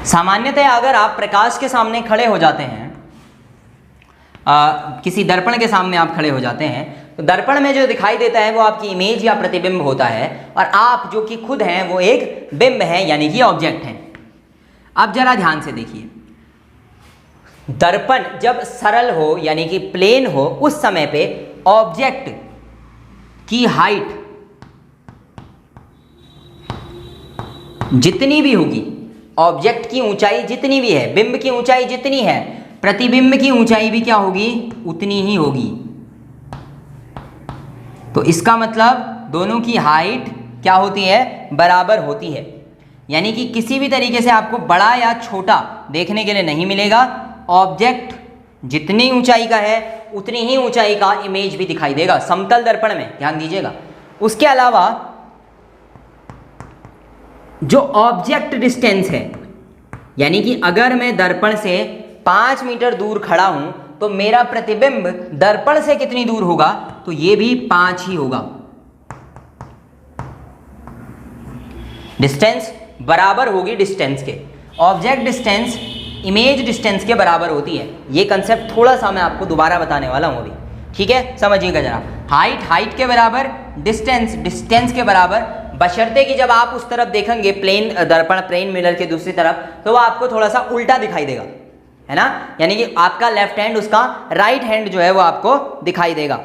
सामान्यतः अगर आप प्रकाश के सामने खड़े हो जाते हैं, किसी दर्पण के सामने आप खड़े हो जाते हैं, तो दर्पण में जो दिखाई देता है वो आपकी इमेज या प्रतिबिंब होता है और आप जो कि खुद हैं वो एक बिंब है, यानी कि ऑब्जेक्ट हैं। अब जरा ध्यान से देखिए, दर्पण जब सरल हो यानी कि प्लेन हो उस समय पे ऑब्जेक्ट की हाइट जितनी भी होगी, ऑब्जेक्ट की ऊंचाई जितनी भी है, बिंब की ऊंचाई जितनी है, प्रतिबिंब की ऊंचाई भी क्या होगी, उतनी ही होगी। तो इसका मतलब दोनों की हाइट क्या होती है, बराबर होती है। यानी कि किसी भी तरीके से आपको बड़ा या छोटा देखने के लिए नहीं मिलेगा। ऑब्जेक्ट जितनी ऊंचाई का है उतनी ही ऊंचाई का इमेज भी दिखाई देगा समतल दर्पण में, ध्यान दीजिएगा। उसके अलावा जो ऑब्जेक्ट डिस्टेंस है, यानी कि अगर मैं दर्पण से 5 मीटर दूर खड़ा हूं तो मेरा प्रतिबिंब दर्पण से कितनी दूर होगा, तो ये भी 5 ही होगा। डिस्टेंस बराबर होगी डिस्टेंस के, ऑब्जेक्ट डिस्टेंस इमेज डिस्टेंस के बराबर होती है। ये कंसेप्ट थोड़ा सा मैं आपको दोबारा बताने वाला हूं अभी, ठीक है, समझिएगा जरा। हाइट के बराबर, डिस्टेंस के बराबर, बशर्ते कि जब आप उस तरफ देखेंगे प्लेन दर्पण, प्लेन मिरर के दूसरी तरफ, तो वो आपको थोड़ा सा उल्टा दिखाई देगा, है ना। यानी कि आपका लेफ्ट हैंड उसका राइट हैंड जो है वो आपको दिखाई देगा।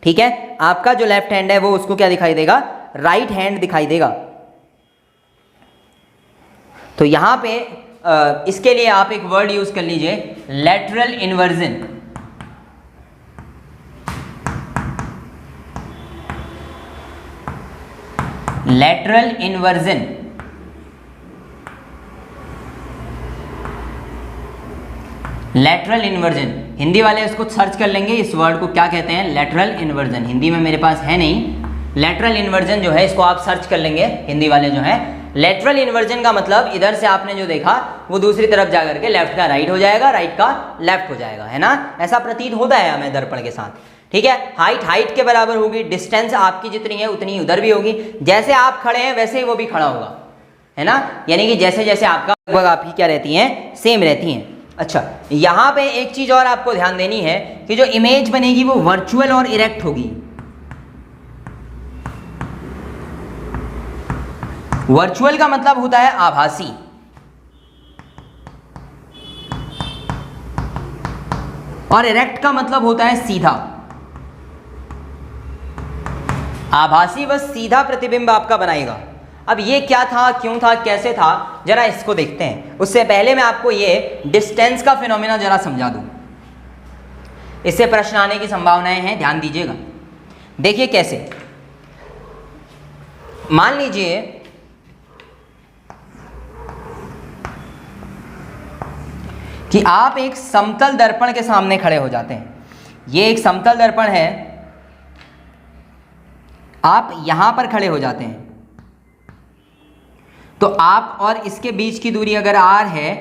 ठीक है, आपका जो लेफ्ट हैंड है वो उसको क्या दिखाई देगा, राइट हैंड दिखाई देगा। तो यहां पे इसके लिए आप एक वर्ड यूज कर लीजिए, lateral inversion. Lateral inversion, lateral inversion, Hindi वाले इसको सर्च कर लेंगे, इस वर्ड को क्या कहते हैं, लैटरल इन्वर्जन। हिंदी में मेरे पास है नहीं, लैटरल इन्वर्जन जो है इसको आप सर्च कर लेंगे, हिंदी वाले जो है। लैटरल इन्वर्जन का मतलब इधर से आपने जो देखा वो दूसरी तरफ जाकर के लेफ्ट का राइट हो जाएगा, राइट का लेफ्ट हो जाएगा, है ना। ऐसा प्रतीत होता है हमें दर्पण के साथ। ठीक है, हाइट के बराबर होगी, डिस्टेंस आपकी जितनी है उतनी उधर भी होगी, जैसे आप खड़े हैं वैसे ही वो भी खड़ा होगा, है ना। यानी कि जैसे जैसे आपका लगभग आपकी क्या रहती हैं, सेम रहती हैं। अच्छा, यहां पे एक चीज और आपको ध्यान देनी है कि जो इमेज बनेगी वो वर्चुअल और इरेक्ट होगी। वर्चुअल का मतलब होता है आभासी, और इरेक्ट का मतलब होता है सीधा। आभासी बस सीधा प्रतिबिंब आपका बनाएगा। अब ये क्या था, क्यों था, कैसे था, जरा इसको देखते हैं। उससे पहले मैं आपको ये डिस्टेंस का फिनोमेना जरा समझा दूं, इससे प्रश्न आने की संभावनाएं हैं, ध्यान दीजिएगा। देखिए कैसे, मान लीजिए कि आप एक समतल दर्पण के सामने खड़े हो जाते हैं। ये एक समतल दर्पण है, आप यहां पर खड़े हो जाते हैं, तो आप और इसके बीच की दूरी अगर r है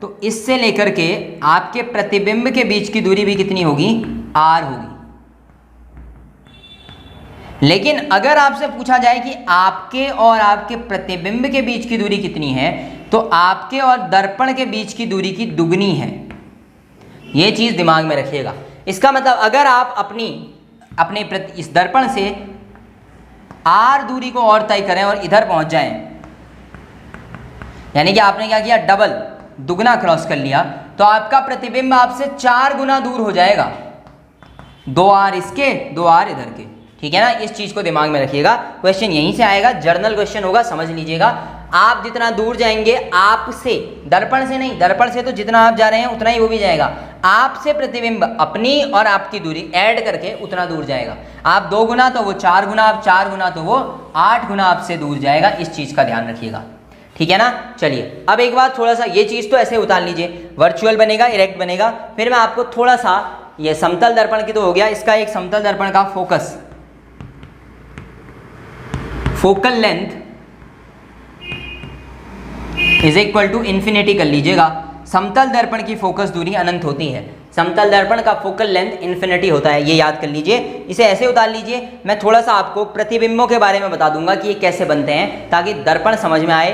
तो इससे लेकर के आपके प्रतिबिंब के बीच की दूरी भी कितनी होगी, r होगी। लेकिन अगर आपसे पूछा जाए कि आपके और आपके प्रतिबिंब के बीच की दूरी कितनी है, तो आपके और दर्पण के बीच की दूरी की दुगनी है। ये चीज़ दिमाग में रखिएगा। इसका मतलब अगर आप अपने इस दर्पण से r दूरी को और तय करें और इधर पहुंच जाएं, यानी कि आपने क्या किया, डबल दुगना क्रॉस कर लिया, तो आपका प्रतिबिंब आपसे 4 गुना दूर हो जाएगा। 2r इसके 2r इधर के, ठीक है ना। इस चीज़ को दिमाग में रखिएगा, क्वेश्चन यहीं से आएगा, जर्नल क्वेश्चन होगा, समझ लीजिएगा। आप जितना दूर जाएंगे आपसे, दर्पण से नहीं, दर्पण से तो जितना आप जा रहे हैं उतना ही वो भी जाएगा, आपसे प्रतिबिंब अपनी और आपकी दूरी ऐड करके उतना दूर जाएगा। आप 2 गुना तो वो 4 गुना, आप 4 गुना तो वो 8 गुना आपसे दूर जाएगा। इस चीज़ का ध्यान रखिएगा, ठीक है ना। चलिए अब एक बात, थोड़ा सा ये चीज़ तो ऐसे उतार लीजिए, वर्चुअल बनेगा, इरेक्ट बनेगा। फिर मैं आपको थोड़ा सा, ये समतल दर्पण की तो हो गया, इसका एक समतल दर्पण का focus, focal length is equal to infinity कर लीजिएगा। समतल दर्पण की फोकस दूरी अनंत होती है, समतल दर्पण का फोकल लेंथ इन्फिनिटी होता है, ये याद कर लीजिए। इसे ऐसे उतार लीजिए। मैं थोड़ा सा आपको प्रतिबिंबों के बारे में बता दूंगा कि ये कैसे बनते हैं, ताकि दर्पण समझ में आए।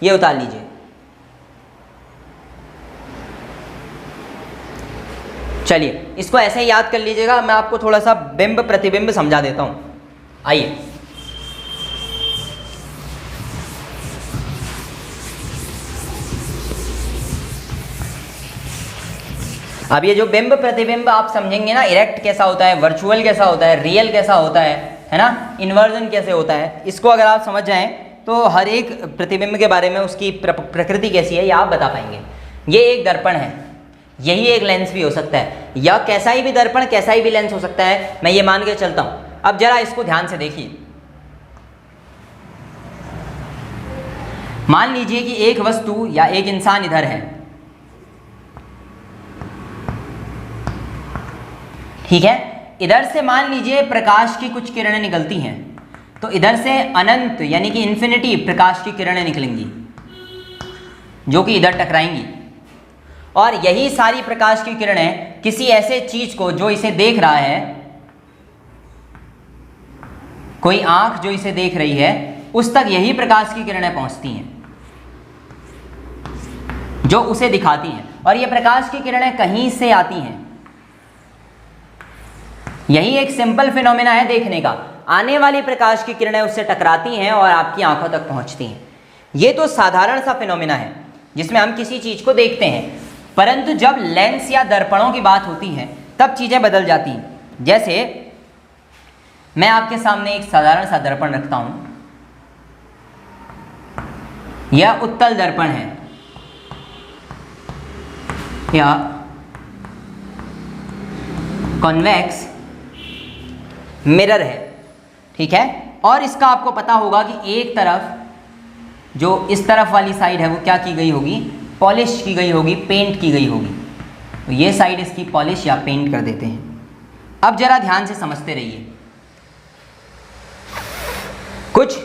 ये उतार लीजिए। चलिए इसको ऐसे ही याद कर लीजिएगा। मैं आपको थोड़ा सा बिंब प्रतिबिंब समझा देता हूं, आइए। अब ये जो बिंब प्रतिबिंब आप समझेंगे ना, इरेक्ट कैसा होता है, वर्चुअल कैसा होता है, रियल कैसा होता है ना, इन्वर्जन कैसे होता है, इसको अगर आप समझ जाएं तो हर एक प्रतिबिंब के बारे में उसकी प्रकृति कैसी है ये आप बता पाएंगे। ये एक दर्पण है, यही एक लेंस भी हो सकता है, या कैसा ही भी दर्पण कैसा ही भी लेंस हो सकता है, मैं ये मान के चलता हूं। अब जरा इसको ध्यान से देखिए। मान लीजिए कि एक वस्तु या एक इंसान इधर है, ठीक है। इधर से मान लीजिए प्रकाश की कुछ किरणें निकलती हैं, तो इधर से अनंत यानी कि इन्फिनिटी प्रकाश की किरणें निकलेंगी जो कि इधर टकराएंगी, और यही सारी प्रकाश की किरणें किसी ऐसे चीज को जो इसे देख रहा है, कोई आंख जो इसे देख रही है, उस तक यही प्रकाश की किरणें पहुंचती हैं जो उसे दिखाती हैं। और ये प्रकाश की किरणें कहीं से आती हैं, यही एक सिंपल फिनोमेना है देखने का। आने वाली प्रकाश की किरणें उससे टकराती हैं और आपकी आंखों तक पहुंचती हैं। ये तो साधारण सा फिनोमेना है जिसमें हम किसी चीज को देखते हैं, परंतु जब लेंस या दर्पणों की बात होती है तब चीजें बदल जाती हैं। जैसे मैं आपके सामने एक साधारण सा दर्पण रखता हूं, यह उत्तल दर्पण है या कॉन्वेक्स मिरर है, ठीक है। और इसका आपको पता होगा कि एक तरफ जो इस तरफ वाली साइड है वो क्या की गई होगी, पॉलिश की गई होगी, पेंट की गई होगी। तो ये साइड इसकी पॉलिश या पेंट कर देते हैं। अब जरा ध्यान से समझते रहिए। कुछ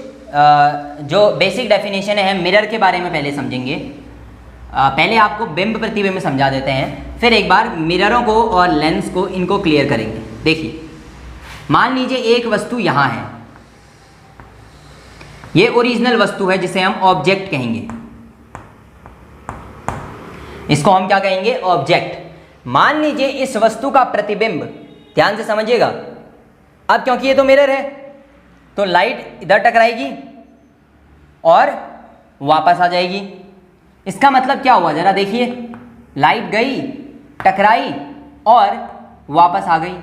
जो बेसिक डेफिनेशन है मिरर के बारे में पहले समझेंगे। पहले आपको बिंब प्रतिबिंब समझा देते हैं, फिर एक बार मिररों को और लेंस को इनको क्लियर करेंगे। देखिए मान लीजिए एक वस्तु यहां है, ये ओरिजिनल वस्तु है जिसे हम ऑब्जेक्ट कहेंगे। इसको हम क्या कहेंगे, ऑब्जेक्ट। मान लीजिए इस वस्तु का प्रतिबिंब, ध्यान से समझिएगा। अब क्योंकि ये तो मिरर है तो लाइट इधर टकराएगी और वापस आ जाएगी। इसका मतलब क्या हुआ, जरा देखिए, लाइट गई, टकराई और वापस आ गई।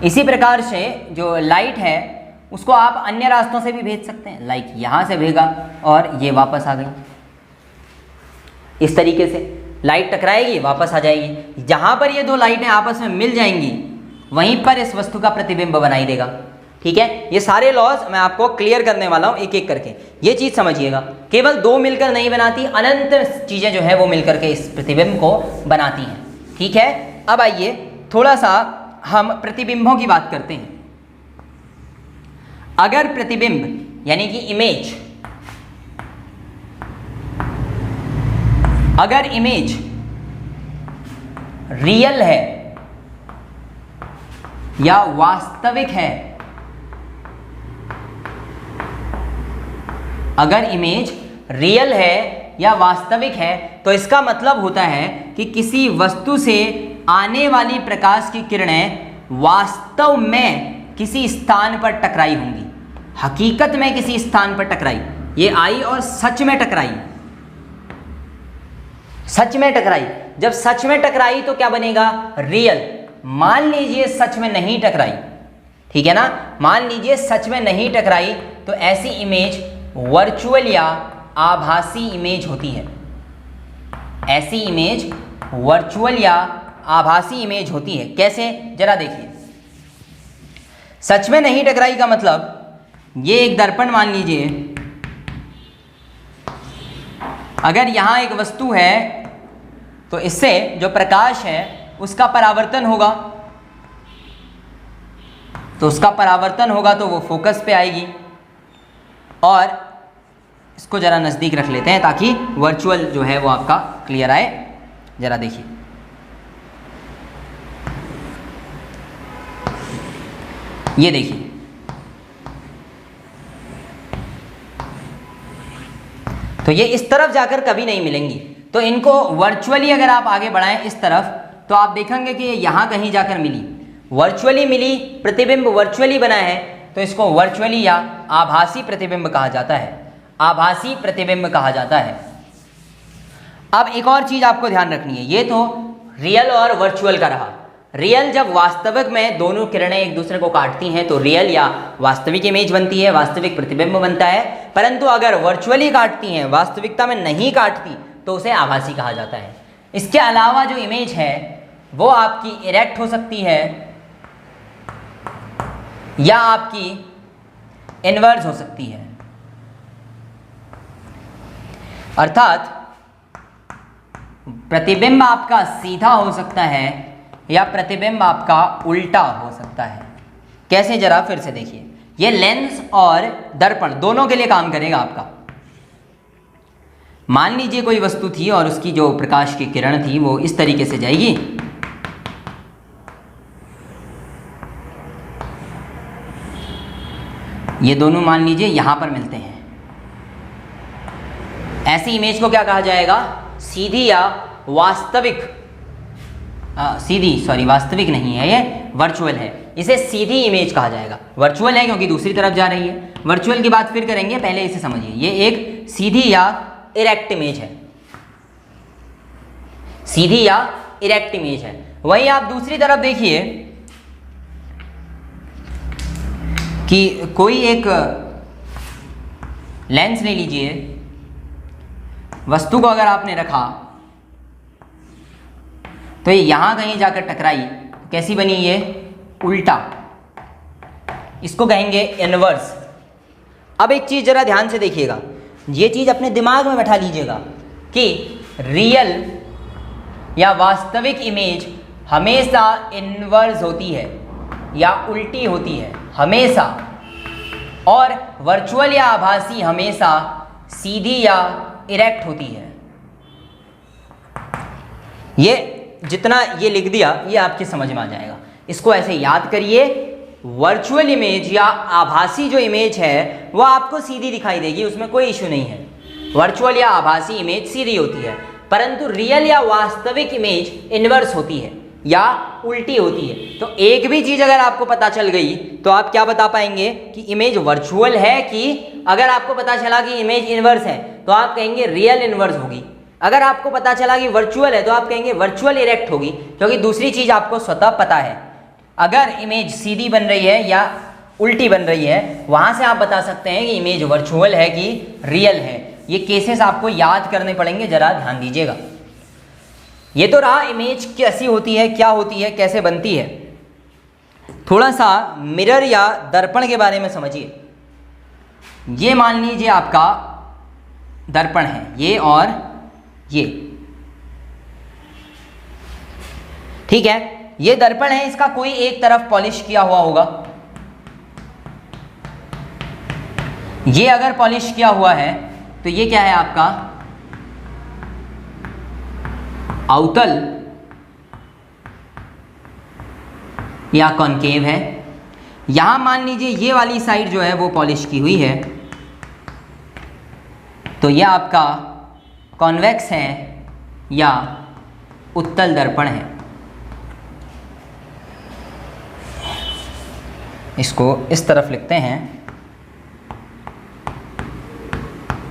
इसी प्रकार से जो लाइट है उसको आप अन्य रास्तों से भी भेज सकते हैं, लाइक यहां से भेजा और ये वापस आ गई। इस तरीके से लाइट टकराएगी, वापस आ जाएगी। जहां पर ये दो लाइटें आपस में मिल जाएंगी वहीं पर इस वस्तु का प्रतिबिंब बनाई देगा, ठीक है। ये सारे लॉज मैं आपको क्लियर करने वाला हूं एक एक करके, ये चीज समझिएगा। केवल दो मिलकर नहीं बनाती, अनंत चीजें जो है वो मिलकर के इस प्रतिबिंब को बनाती हैं, ठीक है। अब आइए थोड़ा सा हम प्रतिबिंबों की बात करते हैं। अगर प्रतिबिंब यानी कि इमेज, अगर इमेज रियल है या वास्तविक है अगर इमेज रियल है या वास्तविक है तो इसका मतलब होता है कि किसी वस्तु से आने वाली प्रकाश की किरणें वास्तव में किसी स्थान पर टकराई होंगी, हकीकत में किसी स्थान पर टकराई, ये आई और सच में टकराई, सच में टकराई। जब सच में टकराई तो क्या बनेगा? रियल। मान लीजिए सच में नहीं टकराई, ठीक है ना, मान लीजिए सच में नहीं टकराई तो ऐसी इमेज वर्चुअल या आभासी इमेज होती है। ऐसी इमेज वर्चुअल या आभासी इमेज होती है। कैसे? जरा देखिए। सच में नहीं टकराई का मतलब ये एक दर्पण मान लीजिए, अगर यहां एक वस्तु है तो इससे जो प्रकाश है उसका परावर्तन होगा, तो उसका परावर्तन होगा तो वो फोकस पे आएगी। और इसको जरा नज़दीक रख लेते हैं ताकि वर्चुअल जो है वो आपका क्लियर आए। जरा देखिए, ये देखिए, तो ये इस तरफ जाकर कभी नहीं मिलेंगी। तो इनको वर्चुअली अगर आप आगे बढ़ाएं इस तरफ तो आप देखेंगे कि ये यहाँ कहीं जाकर मिली, वर्चुअली मिली, प्रतिबिंब वर्चुअली बना है, तो इसको वर्चुअली या आभासी प्रतिबिंब कहा जाता है, आभासी प्रतिबिंब कहा जाता है। अब एक और चीज़ आपको ध्यान रखनी है, ये तो रियल और वर्चुअल का रहा। रियल जब वास्तविक में दोनों किरणें एक दूसरे को काटती हैं तो रियल या वास्तविक इमेज बनती है, वास्तविक प्रतिबिंब बनता है। परंतु अगर वर्चुअली काटती हैं, वास्तविकता में नहीं काटती, तो उसे आभासी कहा जाता है। इसके अलावा जो इमेज है वो आपकी इरेक्ट हो सकती है या आपकी इनवर्स हो सकती है, अर्थात प्रतिबिंब आपका सीधा हो सकता है या प्रतिबिंब आपका उल्टा हो सकता है। कैसे? जरा फिर से देखिए, ये लेंस और दर्पण दोनों के लिए काम करेगा आपका। मान लीजिए कोई वस्तु थी और उसकी जो प्रकाश की किरण थी वो इस तरीके से जाएगी, ये दोनों मान लीजिए यहां पर मिलते हैं। ऐसी इमेज को क्या कहा जाएगा? सीधी या वास्तविक, वास्तविक नहीं है, ये वर्चुअल है, इसे सीधी इमेज कहा जाएगा। वर्चुअल है क्योंकि दूसरी तरफ जा रही है। वर्चुअल की बात फिर करेंगे, पहले इसे समझिए। ये एक सीधी या इरेक्ट इमेज है, सीधी या इरेक्ट इमेज है। वहीं आप दूसरी तरफ देखिए कि कोई एक लेंस ले लीजिए, वस्तु को अगर आपने रखा तो ये यहां कहीं जाकर टकराई, कैसी बनी? ये उल्टा, इसको कहेंगे इनवर्स। अब एक चीज जरा ध्यान से देखिएगा, ये चीज अपने दिमाग में बैठा लीजिएगा कि रियल या वास्तविक इमेज हमेशा इनवर्स होती है या उल्टी होती है, हमेशा, और वर्चुअल या आभासी हमेशा सीधी या इरेक्ट होती है। ये जितना ये लिख दिया ये आपकी समझ में आ जाएगा। इसको ऐसे याद करिए, वर्चुअल इमेज या आभासी जो इमेज है वो आपको सीधी दिखाई देगी, उसमें कोई इशू नहीं है। वर्चुअल या आभासी इमेज सीधी होती है, परंतु रियल या वास्तविक इमेज इनवर्स होती है या उल्टी होती है। तो एक भी चीज अगर आपको पता चल गई तो आप क्या बता पाएंगे कि इमेज वर्चुअल है, कि अगर आपको पता चला कि इमेज इनवर्स है तो आप कहेंगे रियल इनवर्स होगी। अगर आपको पता चला कि वर्चुअल है तो आप कहेंगे वर्चुअल इरेक्ट होगी, क्योंकि दूसरी चीज आपको स्वतः पता है। अगर इमेज सीधी बन रही है या उल्टी बन रही है, वहां से आप बता सकते हैं कि इमेज वर्चुअल है कि रियल है। ये केसेस आपको याद करने पड़ेंगे, जरा ध्यान दीजिएगा। ये तो रहा इमेज कैसी होती है, क्या होती है, कैसे बनती है। थोड़ा सा मिरर या दर्पण के बारे में समझिए। ये मान लीजिए आपका दर्पण है, ये और ये, ठीक है। ये दर्पण है, इसका कोई एक तरफ पॉलिश किया हुआ होगा। ये अगर पॉलिश किया हुआ है तो ये क्या है आपका अवतल या कॉनकेव है। यहां मान लीजिए ये वाली साइड जो है वो पॉलिश की हुई है, तो यह आपका कॉन्वेक्स है या उत्तल दर्पण है। इसको इस तरफ लिखते हैं,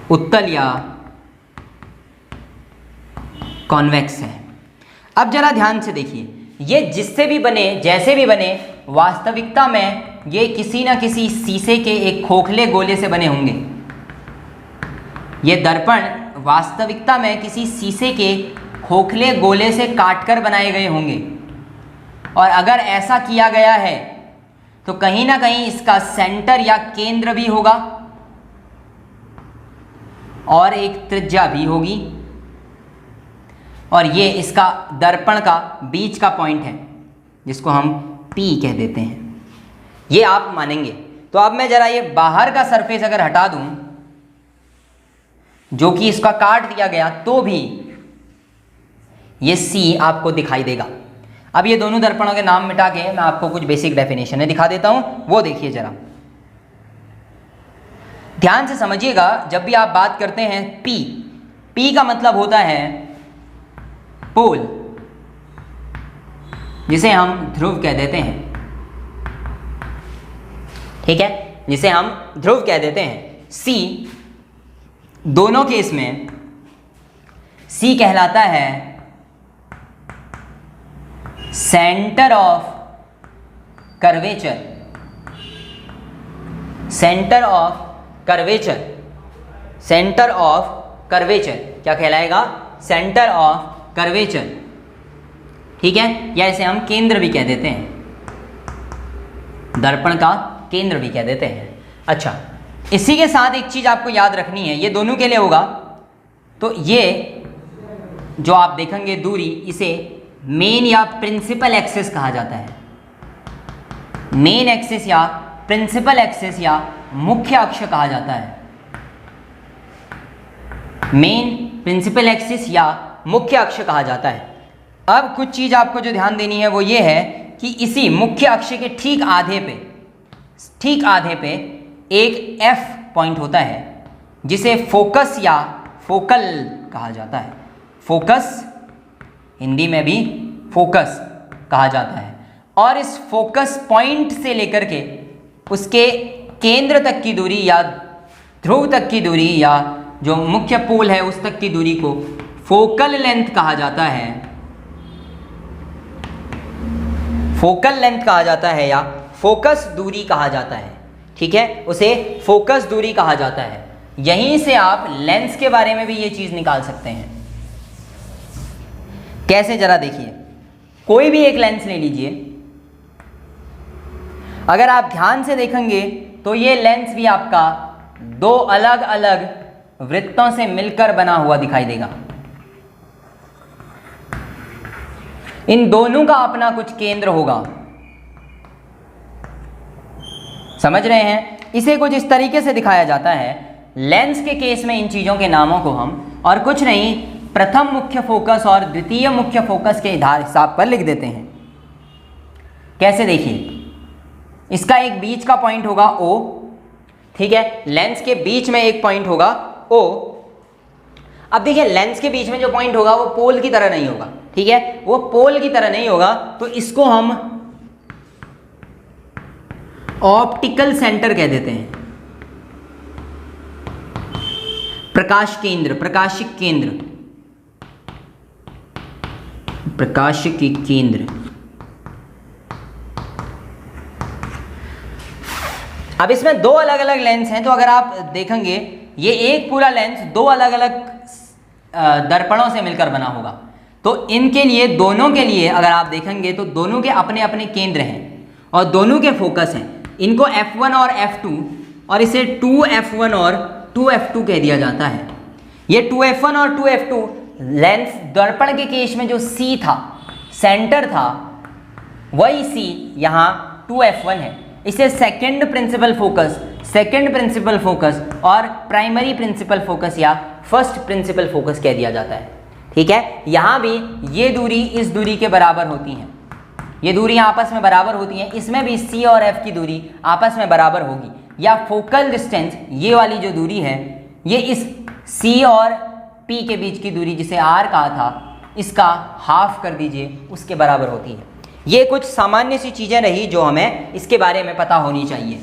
उत्तल या कॉन्वेक्स है। अब जरा ध्यान से देखिए, ये जिससे भी बने, जैसे भी बने, वास्तविकता में ये किसी न किसी शीशे के एक खोखले गोले से बने होंगे। ये दर्पण वास्तविकता में किसी शीशे के खोखले गोले से काटकर बनाए गए होंगे, और अगर ऐसा किया गया है तो कहीं ना कहीं इसका सेंटर या केंद्र भी होगा और एक त्रिज्या भी होगी, और ये इसका दर्पण का बीच का पॉइंट है जिसको हम P कह देते हैं। ये आप मानेंगे। तो अब मैं जरा ये बाहर का सरफेस अगर हटा दूं जो कि इसका काट दिया गया, तो भी ये C आपको दिखाई देगा। अब ये दोनों दर्पणों के नाम मिटा के मैं आपको कुछ बेसिक डेफिनेशन दिखा देता हूं, वो देखिए जरा ध्यान से समझिएगा। जब भी आप बात करते हैं P का मतलब होता है पोल, जिसे हम ध्रुव कह देते हैं, ठीक है, जिसे हम ध्रुव कह देते हैं। C दोनों केस में C कहलाता है centre of curvature, centre of curvature, centre of curvature क्या कहलाएगा? सेंटर ऑफ कर्वेचर, ठीक है, या इसे हम केंद्र भी कह देते हैं, दर्पण का केंद्र भी कह देते हैं। अच्छा, इसी के साथ एक चीज आपको याद रखनी है, ये दोनों के लिए होगा। तो ये जो आप देखेंगे दूरी, इसे मेन या प्रिंसिपल एक्सिस कहा जाता है। मेन एक्सिस या प्रिंसिपल एक्सिस या मुख्य अक्ष कहा जाता है। मेन, प्रिंसिपल एक्सिस या मुख्य अक्ष कहा जाता है। अब कुछ चीज आपको जो ध्यान देनी है वो ये है कि इसी मुख्य अक्ष के ठीक आधे पे एक F पॉइंट होता है जिसे फोकस या फोकल कहा जाता है। फोकस, हिंदी में भी फोकस कहा जाता है। और इस फोकस पॉइंट से लेकर के उसके केंद्र तक की दूरी या ध्रुव तक की दूरी या जो मुख्य पोल है उस तक की दूरी को फोकल लेंथ कहा जाता है। फोकल लेंथ कहा जाता है या फोकस दूरी कहा जाता है, ठीक है, उसे फोकस दूरी कहा जाता है। यहीं से आप लेंस के बारे में भी ये चीज निकाल सकते हैं। कैसे, जरा देखिए, कोई भी एक लेंस ले लीजिए, अगर आप ध्यान से देखेंगे तो ये लेंस भी आपका दो अलग अलग वृत्तों से मिलकर बना हुआ दिखाई देगा। इन दोनों का अपना कुछ केंद्र होगा, समझ रहे हैं? इसे कुछ इस तरीके से दिखाया जाता है। लेंस के केस में इन चीजों के नामों को हम और कुछ नहीं, प्रथम मुख्य फोकस और द्वितीय मुख्य फोकस के हिसाब पर लिख देते हैं। कैसे, देखिए, इसका एक बीच का पॉइंट होगा O, ठीक है, लेंस के बीच में एक पॉइंट होगा O। अब देखिए, लेंस के बीच में जो पॉइंट होगा वो पोल की तरह नहीं होगा, ठीक है, वो पोल की तरह नहीं होगा, तो इसको हम ऑप्टिकल सेंटर कह देते हैं। प्रकाश केंद्र, प्रकाशिक केंद्र, प्रकाशिकी केंद्र। अब इसमें दो अलग अलग लेंस हैं, तो अगर आप देखेंगे ये एक पूरा लेंस दो अलग अलग दर्पणों से मिलकर बना होगा। तो इनके लिए, दोनों के लिए अगर आप देखेंगे तो दोनों के अपने अपने केंद्र हैं और दोनों के फोकस हैं। इनको F1 और F2 और इसे 2F1 और 2F2 कह दिया जाता है। ये 2F1 और 2F2 लेंस दर्पण के केस में जो C था, सेंटर था, वही C यहाँ 2F1 है। इसे सेकंड प्रिंसिपल फोकस और प्राइमरी प्रिंसिपल फोकस या फर्स्ट प्रिंसिपल फोकस कह दिया जाता है, ठीक है। यहाँ भी ये दूरी इस दूरी के बराबर होती हैं, ये दूरी आपस में बराबर होती हैं। इसमें भी C और F की दूरी आपस में बराबर होगी, या फोकल डिस्टेंस, ये वाली जो दूरी है ये इस C और P के बीच की दूरी जिसे R कहा था, इसका हाफ कर दीजिए, उसके बराबर होती है। ये कुछ सामान्य सी चीज़ें रही जो हमें इसके बारे में पता होनी चाहिए।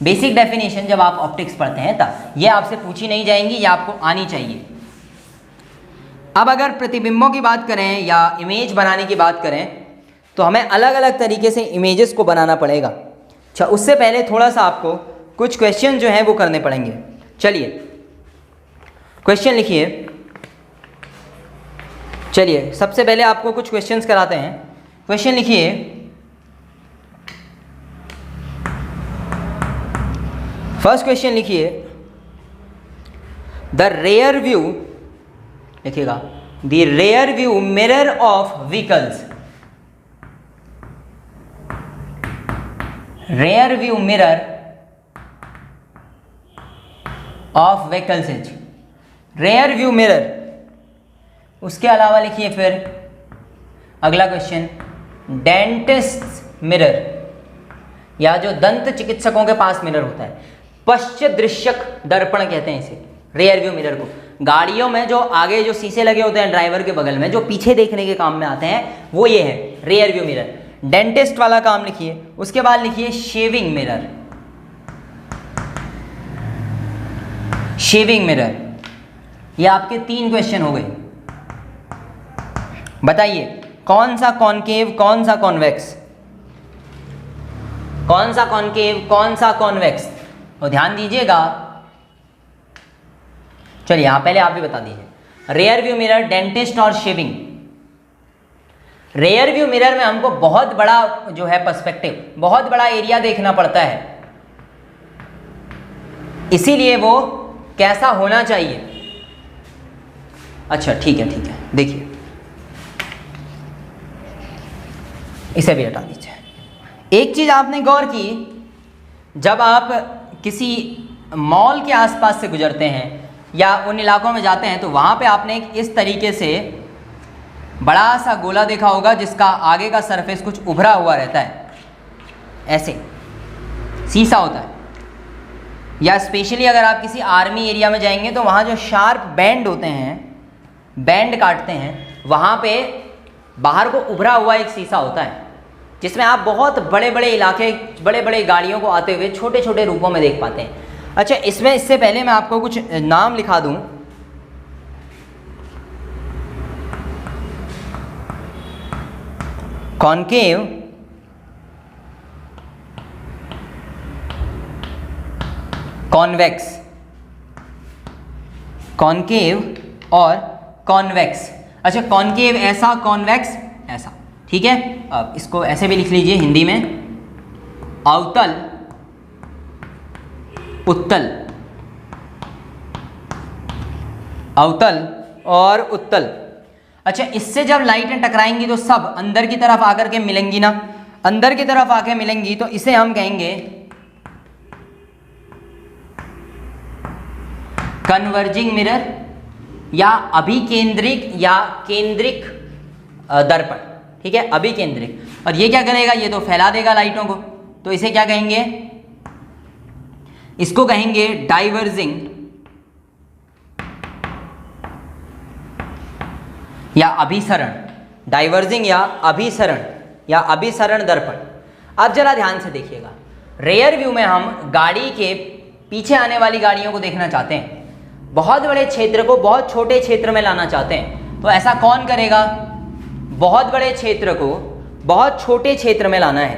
बेसिक डेफिनेशन जब आप ऑप्टिक्स पढ़ते हैं तब ये आपसे पूछी नहीं जाएंगी, ये आपको आनी चाहिए। अब अगर प्रतिबिंबों की बात करें या इमेज बनाने की बात करें तो हमें अलग अलग तरीके से इमेजेस को बनाना पड़ेगा। अच्छा, उससे पहले थोड़ा सा आपको कुछ क्वेश्चन जो हैं वो करने पड़ेंगे। चलिए क्वेश्चन लिखिए। चलिए सबसे पहले आपको कुछ क्वेश्चंस कराते हैं। क्वेश्चन लिखिए, फर्स्ट क्वेश्चन लिखिए, द रेयर व्यू, लिखिएगा the rear view mirror of vehicles, rear view mirror of vehicles is, rear view mirror. उसके अलावा लिखिए फिर अगला क्वेश्चन, डेंटिस्ट मिरर, या जो दंत चिकित्सकों के पास मिरर होता है, पश्च दृश्यक दर्पण कहते हैं इसे, रेयर व्यू मिरर को। गाड़ियों में जो आगे जो शीशे लगे होते हैं ड्राइवर के बगल में, जो पीछे देखने के काम में आते हैं, वो ये है रेयर व्यू मिरर। डेंटिस्ट वाला काम लिखिए। उसके बाद लिखिए शेविंग मिरर, शेविंग मिरर। ये आपके 3 क्वेश्चन हो गए। बताइए कौन सा कॉनकेव, कौन सा कॉन्वेक्स, कौन सा कॉनकेव, कौन सा कॉन्वेक्स, और ध्यान दीजिएगा। चलिए यहां पहले आप भी बता दीजिए। रेयर व्यू मिरर, डेंटिस्ट और शेविंग। रेयर व्यू मिरर में हमको बहुत बड़ा जो है पर्सपेक्टिव, बहुत बड़ा एरिया देखना पड़ता है, इसीलिए वो कैसा होना चाहिए। अच्छा ठीक है, ठीक है, देखिए इसे भी हटा दीजिए। एक चीज आपने गौर की, जब आप किसी मॉल के आसपास से गुजरते हैं या उन इलाकों में जाते हैं तो वहां पे आपने इस तरीके से बड़ा सा गोला देखा होगा जिसका आगे का सरफेस कुछ उभरा हुआ रहता है, ऐसे शीशा होता है। या स्पेशली अगर आप किसी आर्मी एरिया में जाएंगे तो वहाँ जो शार्प बैंड होते हैं, बैंड काटते हैं, वहाँ पे बाहर को उभरा हुआ एक शीशा होता है जिसमें आप बहुत बड़े बड़े इलाके, बड़े बड़े गाड़ियों को आते हुए छोटे छोटे रूपों में देख पाते हैं। अच्छा, इसमें इससे पहले मैं आपको कुछ नाम लिखा दूं। कॉनकेव, कॉन्वेक्स, कॉनकेव और कॉन्वेक्स। अच्छा, कॉनकेव ऐसा, कॉन्वेक्स ऐसा, ठीक है। अब इसको ऐसे भी लिख लीजिए हिंदी में, अवतल, उत्तल, अवतल और उत्तल। अच्छा, इससे जब लाइटें टकराएंगी तो सब अंदर की तरफ आकर के मिलेंगी ना, अंदर की तरफ आके मिलेंगी तो इसे हम कहेंगे कन्वर्जिंग मिरर या अभिकेंद्रिक या केंद्रिक दर्पण, ठीक है, अभिकेंद्रिक। और ये क्या करेगा, ये तो फैला देगा लाइटों को, तो इसे क्या कहेंगे, इसको कहेंगे डाइवर्जिंग या अभिसरण, डाइवर्जिंग या अभिसरण या अभिसरण दर्पण। अब जरा ध्यान से देखिएगा, रेयर व्यू में हम गाड़ी के पीछे आने वाली गाड़ियों को देखना चाहते हैं, बहुत बड़े क्षेत्र को बहुत छोटे क्षेत्र में लाना चाहते हैं, तो ऐसा कौन करेगा, बहुत बड़े क्षेत्र को बहुत छोटे क्षेत्र में लाना है।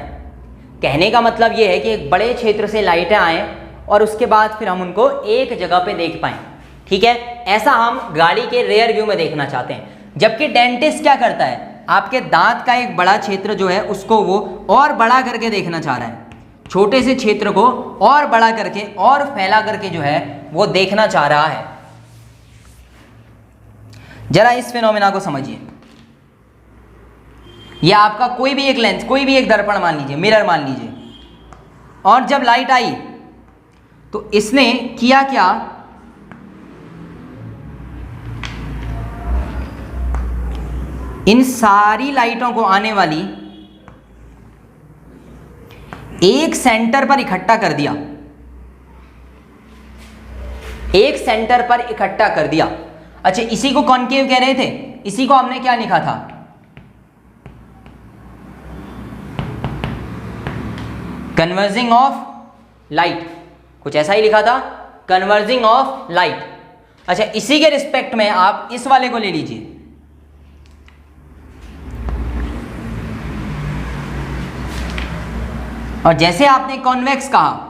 कहने का मतलब ये है कि एक बड़े क्षेत्र से लाइटें आएँ और उसके बाद फिर हम उनको एक जगह पे देख पाएँ, ठीक है। ऐसा हम गाड़ी के रेयर व्यू में देखना चाहते हैं। जबकि डेंटिस्ट क्या करता है, आपके दांत का एक बड़ा क्षेत्र जो है उसको वो और बड़ा करके देखना चाह रहा है, छोटे से क्षेत्र को और बड़ा करके और फैला करके जो है वो देखना चाह रहा है। जरा इस फिनोमेना को समझिए। यह आपका कोई भी एक लेंस, कोई भी एक दर्पण मान लीजिए, मिरर मान लीजिए, और जब लाइट आई तो इसने किया क्या, इन सारी लाइटों को आने वाली एक सेंटर पर इकट्ठा कर दिया। एक सेंटर पर इकट्ठा कर दिया। अच्छा, इसी को कॉनकेव कह रहे थे, इसी को हमने क्या लिखा था, कन्वर्जिंग ऑफ लाइट, कुछ ऐसा ही लिखा था, कन्वर्जिंग ऑफ लाइट। अच्छा, इसी के रिस्पेक्ट में आप इस वाले को ले लीजिए, और जैसे आपने कॉन्वेक्स कहा,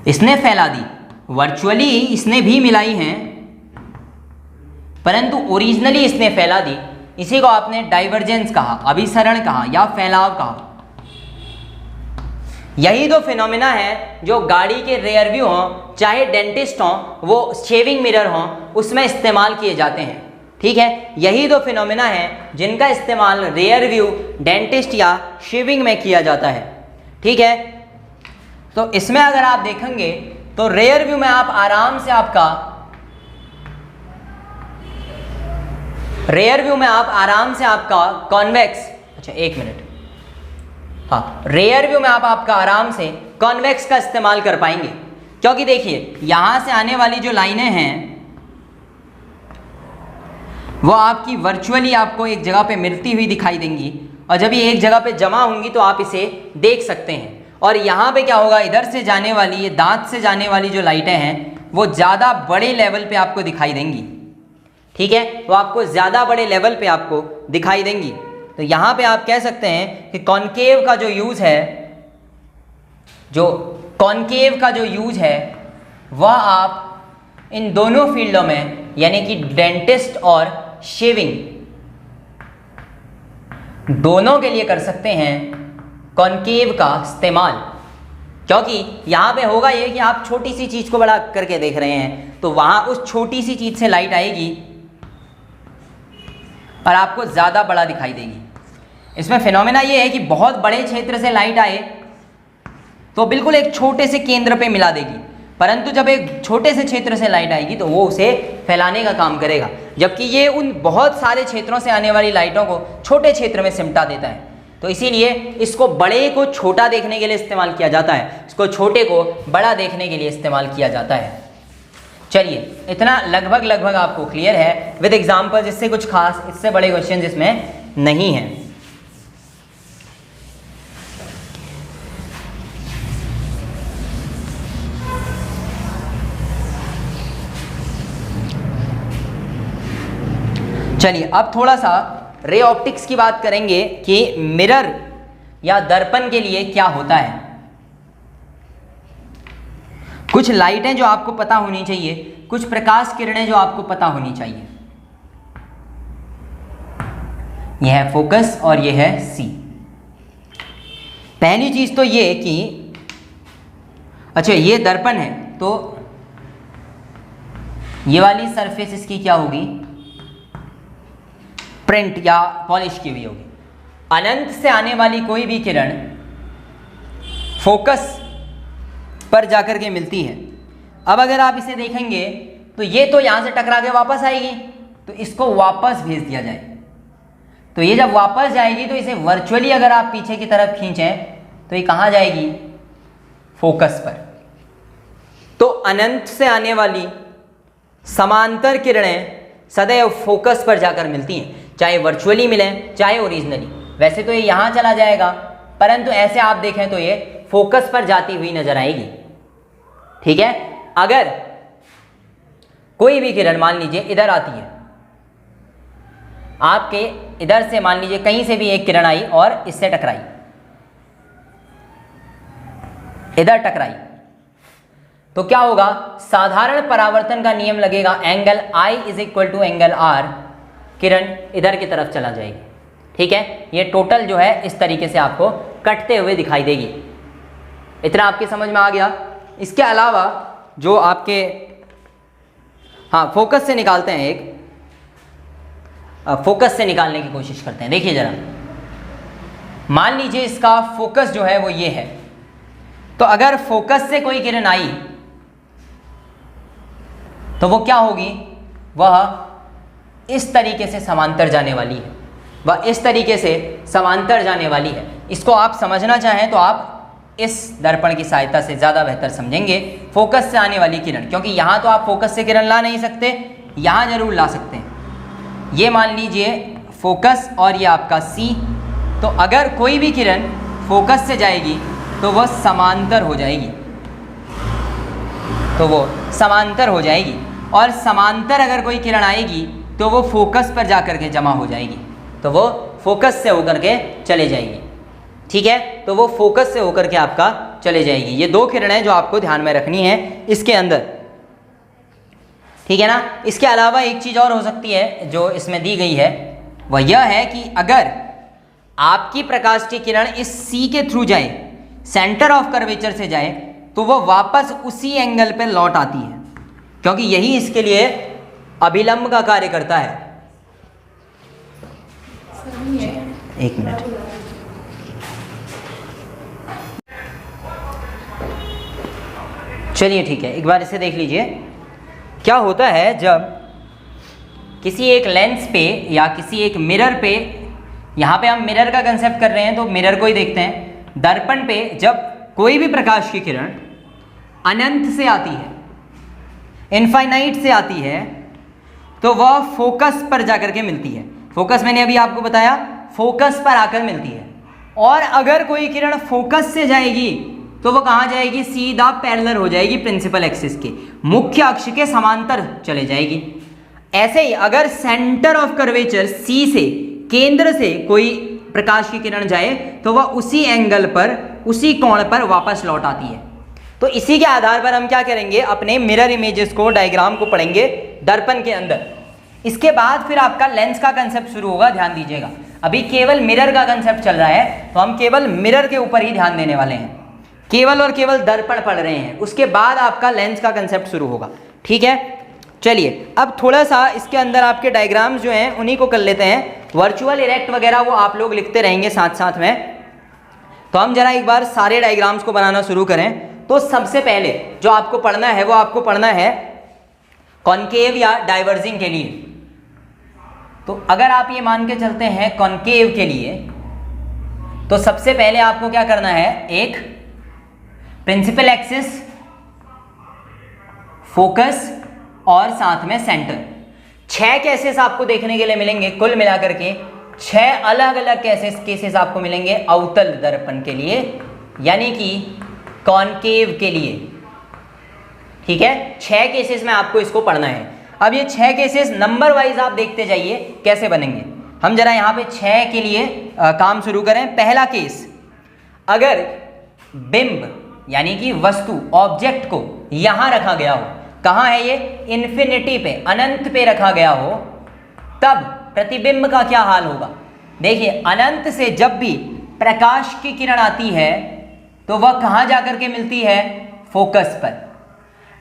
इसने फैला दी, वर्चुअली इसने भी मिलाई हैं, परंतु ओरिजिनली इसने फैला दी। इसी को आपने डाइवर्जेंस कहा, अभिसरण कहा, या फैलाव कहा। यही दो फिनोमिना है जो गाड़ी के रेयर व्यू हों, चाहे डेंटिस्ट हों, वो शेविंग मिरर हों, उसमें इस्तेमाल किए जाते हैं। ठीक है, यही दो फिनोमिना है जिनका इस्तेमाल रेयर व्यू, डेंटिस्ट या शेविंग में किया जाता है। ठीक है, तो इसमें अगर आप देखेंगे तो रेयर व्यू में आप आराम से आपका कॉन्वेक्स, अच्छा एक मिनट, हाँ, रेयर व्यू में आप आपका आराम से कॉन्वेक्स का इस्तेमाल कर पाएंगे, क्योंकि देखिए यहां से आने वाली जो लाइनें हैं वो आपकी वर्चुअली आपको एक जगह पे मिलती हुई दिखाई देंगी, और जब ये एक जगह पे जमा होंगी तो आप इसे देख सकते हैं। और यहाँ पे क्या होगा, इधर से जाने वाली, ये दांत से जाने वाली जो लाइटें हैं वो ज़्यादा बड़े लेवल पे आपको दिखाई देंगी। ठीक है, वो आपको ज़्यादा बड़े लेवल पे आपको दिखाई देंगी। तो यहाँ पे आप कह सकते हैं कि कॉनकेव का जो यूज़ है, वह आप इन दोनों फील्डों में, यानी कि डेंटिस्ट और शेविंग, दोनों के लिए कर सकते हैं कॉनकेव का इस्तेमाल। क्योंकि यहाँ पे होगा ये कि आप छोटी सी चीज़ को बड़ा करके देख रहे हैं, तो वहाँ उस छोटी सी चीज़ से लाइट आएगी और आपको ज़्यादा बड़ा दिखाई देगी। इसमें फिनोमेना ये है कि बहुत बड़े क्षेत्र से लाइट आए तो बिल्कुल एक छोटे से केंद्र पे मिला देगी, परंतु जब एक छोटे से क्षेत्र से लाइट आएगी तो वो उसे फैलाने का काम करेगा, जबकि ये उन बहुत सारे क्षेत्रों से आने वाली लाइटों को छोटे क्षेत्र में सिमटा देता है। तो इसीलिए इसको बड़े को छोटा देखने के लिए इस्तेमाल किया जाता है, इसको छोटे को बड़ा देखने के लिए इस्तेमाल किया जाता है। चलिए, इतना लगभग आपको क्लियर है विद एग्जाम्पल, इससे कुछ खास, इससे बड़े क्वेश्चन इसमें नहीं हैं। चलिए, अब थोड़ा सा रे ऑप्टिक्स की बात करेंगे कि मिरर या दर्पण के लिए क्या होता है। कुछ लाइटें जो आपको पता होनी चाहिए, कुछ प्रकाश किरणें जो आपको पता होनी चाहिए। यह है फोकस और यह है सी। पहली चीज तो ये कि अच्छा, ये दर्पण है तो ये वाली सरफेस इसकी क्या होगी, प्रिंट या पॉलिश की हुई होगी। अनंत से आने वाली कोई भी किरण फोकस पर जाकर के मिलती है। अब अगर आप इसे देखेंगे तो ये तो यहाँ से टकरा के वापस आएगी, तो इसको वापस भेज दिया जाए। तो ये जब वापस जाएगी तो इसे वर्चुअली अगर आप पीछे की तरफ खींचें तो ये कहाँ जाएगी, फोकस पर। तो अनंत से आने वाली समांतर किरणें सदैव फोकस पर जाकर मिलती हैं, चाहे वर्चुअली मिलें चाहे ओरिजिनली। वैसे तो ये यहाँ चला जाएगा, परंतु ऐसे आप देखें तो ये फोकस पर जाती हुई नजर आएगी। ठीक है, अगर कोई भी किरण मान लीजिए इधर आती है, आपके इधर से मान लीजिए कहीं से भी एक किरण आई और इससे टकराई, इधर टकराई, तो क्या होगा, साधारण परावर्तन का नियम लगेगा, angle I is equal to angle R, किरण इधर की तरफ चला जाएगी। ठीक है, ये टोटल जो है इस तरीके से आपको कटते हुए दिखाई देगी। इतना आपके समझ में आ गया। इसके अलावा जो आपके, हाँ, फोकस से निकालते हैं, एक फोकस से निकालने की कोशिश करते हैं। देखिए जरा, मान लीजिए इसका फोकस जो है वो ये है, तो अगर फोकस से कोई किरण आई तो वो क्या होगी, वह इस तरीके से समांतर जाने वाली है। वह इस तरीके से समांतर जाने वाली है। इसको आप समझना चाहें तो आप इस दर्पण की सहायता से ज़्यादा बेहतर समझेंगे। फोकस से आने वाली किरण, क्योंकि यहाँ तो आप फोकस से किरण ला नहीं सकते, यहाँ जरूर ला सकते हैं। ये मान लीजिए फोकस और ये आपका C, तो अगर कोई भी किरण फोकस से जाएगी तो वह समांतर हो जाएगी, और समांतर अगर कोई किरण आएगी तो वो फोकस पर जाकर के जमा हो जाएगी, तो वो फोकस से होकर के चले जाएगी। ठीक है, तो वो फोकस से होकर के आपका चले जाएगी। ये दो किरणें जो आपको ध्यान में रखनी है इसके अंदर, ठीक है ना। इसके अलावा एक चीज़ और हो सकती है जो इसमें दी गई है, वह यह है कि अगर आपकी प्रकाश की किरण इस C के थ्रू जाए, सेंटर ऑफ कर्वेचर से जाए, तो वह वापस उसी एंगल पे लौट आती है, क्योंकि यही इसके लिए अभिलंब का कार्य करता है। एक मिनट, चलिए ठीक है, एक बार इसे देख लीजिए। क्या होता है जब किसी एक लेंस पे या किसी एक मिरर पे, यहाँ पे हम मिरर का कंसेप्ट कर रहे हैं तो मिरर को ही देखते हैं। दर्पण पे जब कोई भी प्रकाश की किरण अनंत से आती है, इनफाइनाइट से आती है, तो वह फोकस पर जाकर के मिलती है। फोकस मैंने अभी आपको बताया, फोकस पर आकर मिलती है। और अगर कोई किरण फोकस से जाएगी तो वो कहाँ जाएगी? सीधा पैरेलल हो जाएगी प्रिंसिपल एक्सिस के, मुख्य अक्ष के समांतर चले जाएगी। ऐसे ही अगर सेंटर ऑफ कर्वेचर C से, केंद्र से कोई प्रकाश की किरण जाए तो वह उसी एंगल पर, उसी कोण पर वापस लौट आती है। तो इसी के आधार पर हम क्या करेंगे, अपने मिरर इमेजेस को, डायग्राम को पढ़ेंगे दर्पण के अंदर। इसके बाद फिर आपका लेंस का कंसेप्ट शुरू होगा। ध्यान दीजिएगा, अभी केवल मिरर का कंसेप्ट चल रहा है, तो हम केवल मिरर के ऊपर ही ध्यान देने वाले हैं, केवल और केवल दर्पण पढ़ रहे हैं। उसके बाद आपका लेंस का कंसेप्ट शुरू होगा। ठीक है, चलिए अब थोड़ा सा इसके अंदर आपके डायग्राम्स जो हैं उन्हीं को कर लेते हैं। वर्चुअल इरेक्ट वगैरह वो आप लोग लिखते रहेंगे साथ साथ में, तो हम जरा एक बार सारे डायग्राम्स को बनाना शुरू करें। तो सबसे पहले जो आपको पढ़ना है वो आपको पढ़ना है कॉनकेव या डाइवर्जिंग के लिए। तो अगर आप ये मान के चलते हैं कॉनकेव के लिए, तो सबसे पहले आपको क्या करना है, एक प्रिंसिपल एक्सिस, फोकस और साथ में सेंटर। 6 केसेस आपको देखने के लिए मिलेंगे, कुल मिलाकर के 6 अलग अलग केसेस आपको मिलेंगे अवतल दर्पण के लिए, यानी कि कॉनकेव के लिए। ठीक है, 6 केसेस में आपको इसको पढ़ना है। अब ये 6 केसेस नंबर वाइज आप देखते जाइए कैसे बनेंगे। हम जरा यहाँ पे 6 के लिए काम शुरू करें। पहला केस, अगर बिंब यानी कि वस्तु, ऑब्जेक्ट को यहां रखा गया हो, कहां है ये, इन्फिनिटी पे, अनंत पे रखा गया हो, तब प्रतिबिंब का क्या हाल होगा। देखिए, अनंत से जब भी प्रकाश की किरण आती है तो वह कहां जाकर के मिलती है, फोकस पर।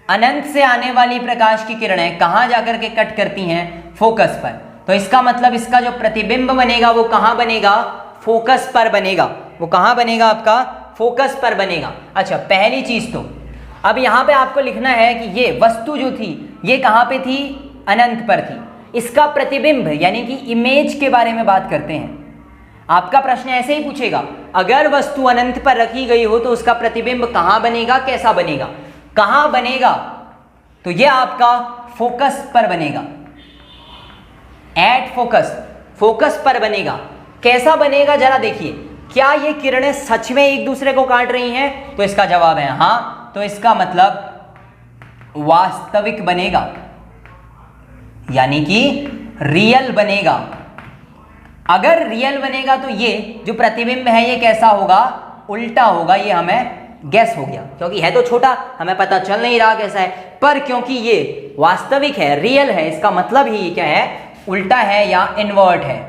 अनंत से आने वाली प्रकाश की किरणें कहां जाकर के कट करती हैं, फोकस पर। तो इसका मतलब इसका जो प्रतिबिंब बनेगा वो कहां बनेगा, फोकस पर बनेगा। वो कहां बनेगा, आपका फोकस पर बनेगा। अच्छा, पहली चीज तो अब यहां पे आपको लिखना है कि ये वस्तु जो थी ये कहां पे थी, अनंत पर थी। इसका प्रतिबिंब यानी कि इमेज के बारे में बात करते हैं। आपका प्रश्न ऐसे ही पूछेगा, अगर वस्तु अनंत पर रखी गई हो तो उसका प्रतिबिंब कहां बनेगा, कैसा बनेगा, कहां बनेगा, तो ये आपका फोकस पर बनेगा, एट फोकस, फोकस पर बनेगा। कैसा बनेगा जरा देखिए, क्या ये किरणें सच में एक दूसरे को काट रही हैं, तो इसका जवाब है हाँ। तो इसका मतलब वास्तविक बनेगा, यानी कि रियल बनेगा। अगर रियल बनेगा तो ये जो प्रतिबिंब है ये कैसा होगा, उल्टा होगा। ये हमें गैस हो गया, क्योंकि है तो छोटा, हमें पता चल नहीं रहा कैसा है, पर क्योंकि ये वास्तविक है, रियल है, इसका मतलब ही क्या है, उल्टा है या इन्वर्ट है।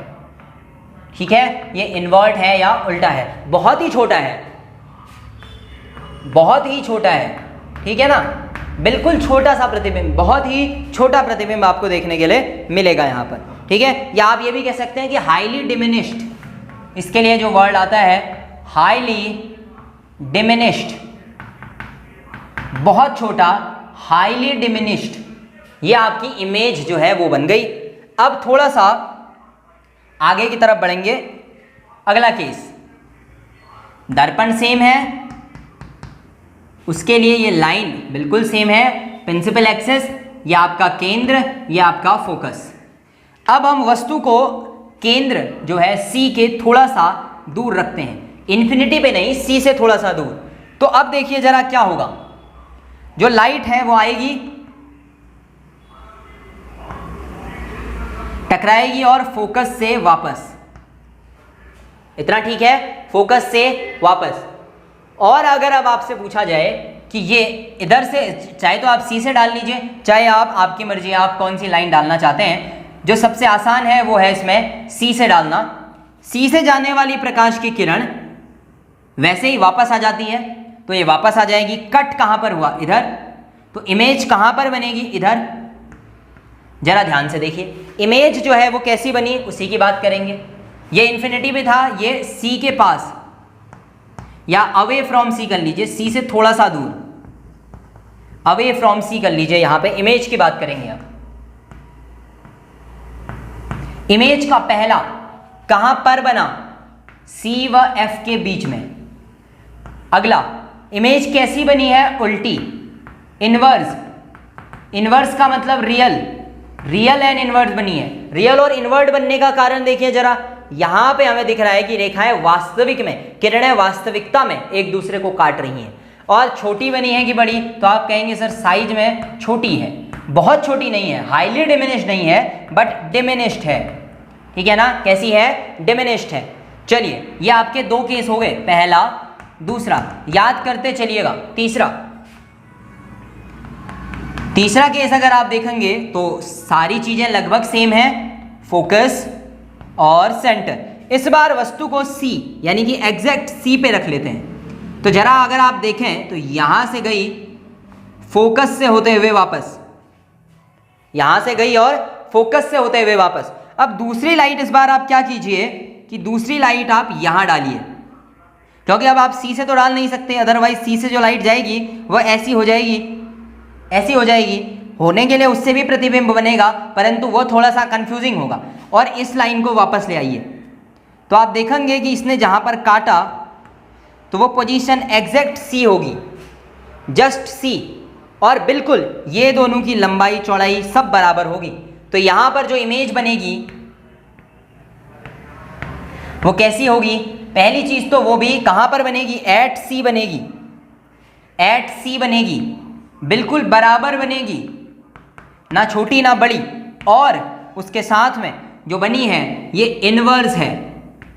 ठीक है, ये इन्वर्ट है या उल्टा है, बहुत ही छोटा है, बहुत ही छोटा है। ठीक है ना, बिल्कुल छोटा सा प्रतिबिंब, बहुत ही छोटा प्रतिबिंब आपको देखने के लिए मिलेगा यहाँ पर। ठीक है, या आप ये भी कह सकते हैं कि हाईली डिमिनिश्ड, इसके लिए जो वर्ड आता है हाईली डिमिनिश्ड, बहुत छोटा, हाईली डिमिनिश्ड, ये आपकी इमेज जो है वो बन गई। अब थोड़ा सा आगे की तरफ बढ़ेंगे। अगला केस, दर्पण सेम है, उसके लिए ये लाइन बिल्कुल सेम है, प्रिंसिपल एक्सिस, ये आपका केंद्र, ये आपका फोकस। अब हम वस्तु को केंद्र जो है C के थोड़ा सा दूर रखते हैं, इन्फिनिटी पे नहीं, C से थोड़ा सा दूर। तो अब देखिए जरा क्या होगा, जो लाइट है वो आएगी, टकराएगी और फोकस से वापस, इतना ठीक है, फोकस से वापस। और अगर अब आपसे पूछा जाए कि ये इधर से, चाहे तो आप C से डाल लीजिए, चाहे आप, आपकी मर्जी, आप कौन सी लाइन डालना चाहते हैं। जो सबसे आसान है वो है इसमें C से डालना। C से जाने वाली प्रकाश की किरण वैसे ही वापस आ जाती है, तो ये वापस आ जाएगी। कट कहाँ पर हुआ, इधर, तो इमेज कहाँ पर बनेगी, इधर। जरा ध्यान से देखिए, इमेज जो है वो कैसी बनी, उसी की बात करेंगे। ये इन्फिनिटी पे था, ये C के पास, या अवे फ्रॉम C कर लीजिए, C से थोड़ा सा दूर, अवे फ्रॉम C कर लीजिए। यहां पे इमेज की बात करेंगे। अब इमेज का पहला कहां पर बना, C व F के बीच में। अगला, इमेज कैसी बनी है, उल्टी, इनवर्स। इनवर्स का मतलब रियल, रियल एंड इनवर्स बनी है। रियल और इनवर्ट बनने का कारण देखिए जरा, यहां पे हमें दिख रहा है कि रेखाएं वास्तविक में, किरणें वास्तविकता में एक दूसरे को काट रही हैं। और छोटी बनी है कि बड़ी, तो आप कहेंगे सर साइज में छोटी है, बहुत छोटी नहीं है, हाईली डिमिनिश्ड नहीं है, बट डिमिनिश्ड है, ठीक है ना। कैसी है, डिमिनिश्ड है। चलिए, ये आपके दो केस हो गए, पहला, दूसरा। याद करते चलिएगा तीसरा केस अगर आप देखेंगे तो सारी चीजें लगभग सेम है, फोकस और सेंटर। इस बार वस्तु को C यानी कि एग्जैक्ट C पे रख लेते हैं। तो जरा अगर आप देखें तो यहां से गई, फोकस से होते हुए वापस, यहां से गई और फोकस से होते हुए वापस। अब दूसरी लाइट इस बार आप क्या कीजिए कि दूसरी लाइट आप यहां डालिए, क्योंकि अब आप C से तो डाल नहीं सकते, अदरवाइज C से जो लाइट जाएगी वह ऐसी हो जाएगी, ऐसी हो जाएगी। होने के लिए उससे भी प्रतिबिंब बनेगा, परंतु वो थोड़ा सा कंफ्यूजिंग होगा। और इस लाइन को वापस ले आइए, तो आप देखेंगे कि इसने जहां पर काटा तो वो पोजीशन एग्जैक्ट C होगी, जस्ट C, और बिल्कुल ये दोनों की लंबाई चौड़ाई सब बराबर होगी। तो यहां पर जो इमेज बनेगी वो कैसी होगी, पहली चीज तो वो भी कहां पर बनेगी, एट C बनेगी, एट C बनेगी, बिल्कुल बराबर बनेगी, ना छोटी ना बड़ी। और उसके साथ में जो बनी है ये इनवर्स है,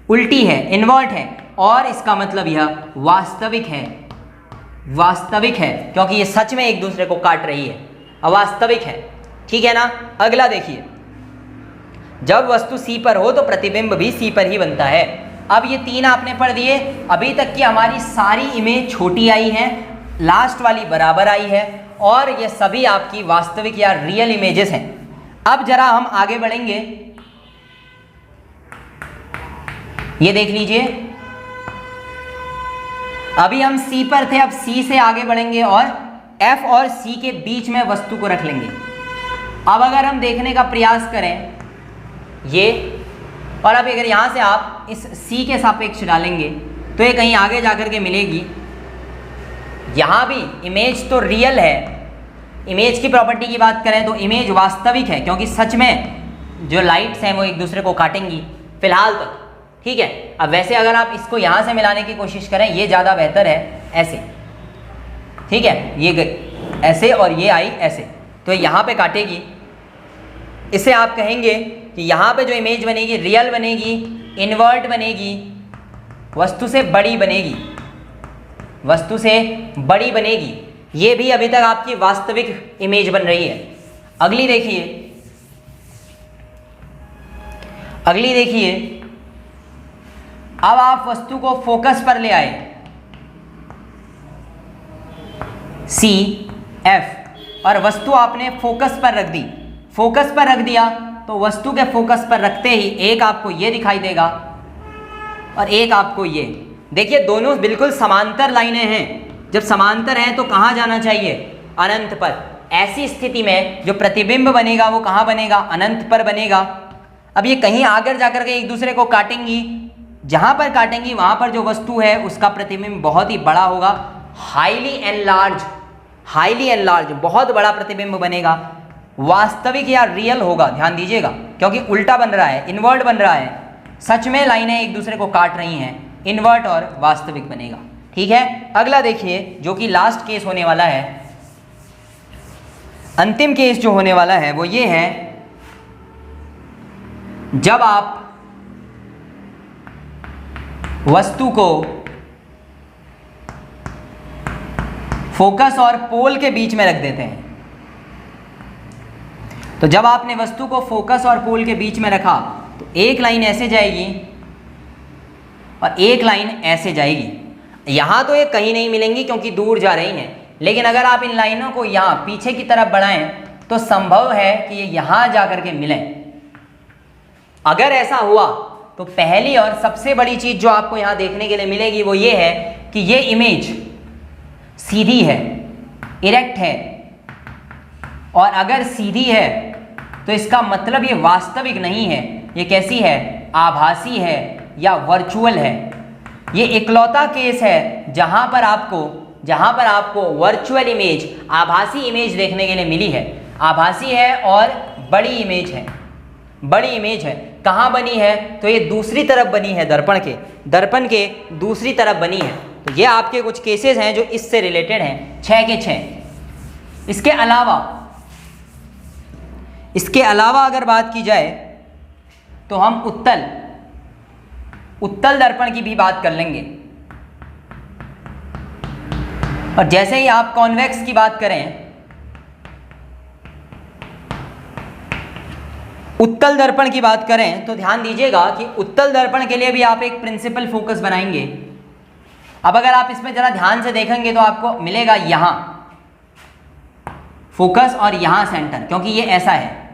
उल्टी है, इन्वर्ट है, और इसका मतलब यह वास्तविक है, वास्तविक है, क्योंकि ये सच में एक दूसरे को काट रही है, अवास्तविक है, ठीक है ना। अगला देखिए, जब वस्तु C पर हो तो प्रतिबिंब भी C पर ही बनता है। अब ये तीन आपने पढ़ दिए। अभी तक की हमारी सारी इमेज छोटी आई है, लास्ट वाली बराबर आई है, और ये सभी आपकी वास्तविक या रियल इमेजेस हैं। अब जरा हम आगे बढ़ेंगे, ये देख लीजिए, अभी हम C पर थे, अब C से आगे बढ़ेंगे और F और C के बीच में वस्तु को रख लेंगे। अब अगर हम देखने का प्रयास करें ये, और अब अगर यहां से आप इस C के सापेक्ष डालेंगे तो ये कहीं आगे जाकर के मिलेगी। यहां भी इमेज तो रियल है, इमेज की प्रॉपर्टी की बात करें तो इमेज वास्तविक है, क्योंकि सच में जो लाइट्स हैं वो एक दूसरे को काटेंगी फिलहाल तक, ठीक है। अब वैसे अगर आप इसको यहां से मिलाने की कोशिश करें, ये ज़्यादा बेहतर है, ऐसे, ठीक है, ये गई ऐसे और ये आई ऐसे, तो यहाँ पे काटेगी। इसे आप कहेंगे कि यहाँ पे जो इमेज बनेगी रियल बनेगी, इन्वर्ट बनेगी, वस्तु से बड़ी बनेगी, वस्तु से बड़ी बनेगी। ये भी अभी तक आपकी वास्तविक इमेज बन रही है। अगली देखिए, अगली देखिए, अब आप वस्तु को फोकस पर ले आए, C, F, और वस्तु आपने फोकस पर रख दी। फोकस पर रख दिया तो वस्तु के फोकस पर रखते ही एक आपको ये दिखाई देगा और एक आपको ये। देखिए दोनों बिल्कुल समांतर लाइनें हैं। जब समांतर हैं तो कहाँ जाना चाहिए, अनंत पर। ऐसी स्थिति में जो प्रतिबिंब बनेगा वो कहाँ बनेगा, अनंत पर बनेगा। अब ये कहीं आकर जाकर के एक दूसरे को काटेंगी, जहां पर काटेंगी वहां पर जो वस्तु है उसका प्रतिबिंब बहुत ही बड़ा होगा, हाईली एनलार्ज, बहुत बड़ा प्रतिबिंब बनेगा। वास्तविक या रियल होगा, ध्यान दीजिएगा, क्योंकि उल्टा बन रहा है, इन्वर्ट बन रहा है। सच में लाइनें एक दूसरे को काट रही हैं, इन्वर्ट और वास्तविक बनेगा। ठीक है, अगला देखिए जो कि लास्ट केस होने वाला है, अंतिम केस जो होने वाला है वो ये है, जब आप वस्तु को फोकस और पोल के बीच में रख देते हैं। तो जब आपने वस्तु को फोकस और पोल के बीच में रखा तो एक लाइन ऐसे जाएगी और एक लाइन ऐसे जाएगी। यहां तो ये कहीं नहीं मिलेंगी क्योंकि दूर जा रही हैं, लेकिन अगर आप इन लाइनों को यहां पीछे की तरफ बढ़ाएं तो संभव है कि ये यहां जाकर के मिलें। अगर ऐसा हुआ तो पहली और सबसे बड़ी चीज जो आपको यहां देखने के लिए मिलेगी वो ये है कि ये इमेज सीधी है, इरेक्ट है, और अगर सीधी है तो इसका मतलब ये वास्तविक नहीं है, ये कैसी है, आभासी है या वर्चुअल है। ये इकलौता केस है जहां पर आपको वर्चुअल इमेज, आभासी इमेज देखने के लिए मिली है। आभासी है और बड़ी इमेज है। कहां बनी है, तो ये दूसरी तरफ बनी है, दर्पण के दूसरी तरफ बनी है। तो ये आपके कुछ केसेस हैं जो इससे रिलेटेड हैं, 6 के 6। इसके अलावा अगर बात की जाए तो हम उत्तल दर्पण की भी बात कर लेंगे। और जैसे ही आप कॉन्वेक्स की बात करें, उत्तल दर्पण की बात करें तो ध्यान दीजिएगा कि उत्तल दर्पण के लिए भी आप एक प्रिंसिपल फोकस बनाएंगे। अब अगर आप इसमें जरा ध्यान से देखेंगे तो आपको मिलेगा यहां फोकस और यहां सेंटर, क्योंकि ये ऐसा है।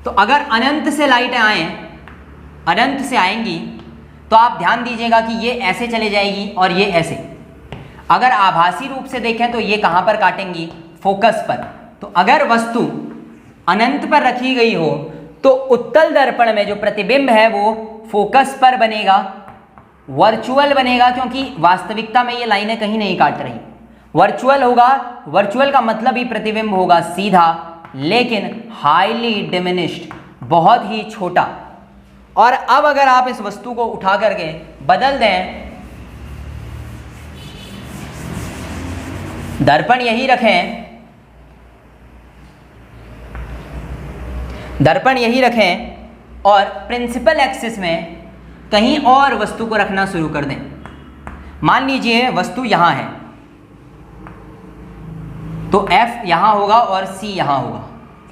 तो अगर अनंत से लाइटें अनंत से आएंगी तो आप ध्यान दीजिएगा कि ये ऐसे चले जाएगी और ये ऐसे। अगर आभासी रूप से देखें तो ये कहां पर काटेंगी, फोकस पर। तो अगर वस्तु अनंत पर रखी गई हो तो उत्तल दर्पण में जो प्रतिबिंब है वो फोकस पर बनेगा, वर्चुअल बनेगा, क्योंकि वास्तविकता में ये लाइनें कहीं नहीं काट रही। वर्चुअल होगा, वर्चुअल का मतलब ही प्रतिबिंब होगा सीधा, लेकिन हाईली डिमिनिश्ड, बहुत ही छोटा। और अब अगर आप इस वस्तु को उठा करके बदल दें, दर्पण यही रखें और प्रिंसिपल एक्सिस में कहीं और वस्तु को रखना शुरू कर दें। मान लीजिए वस्तु यहां है तो F यहां होगा और C यहां होगा,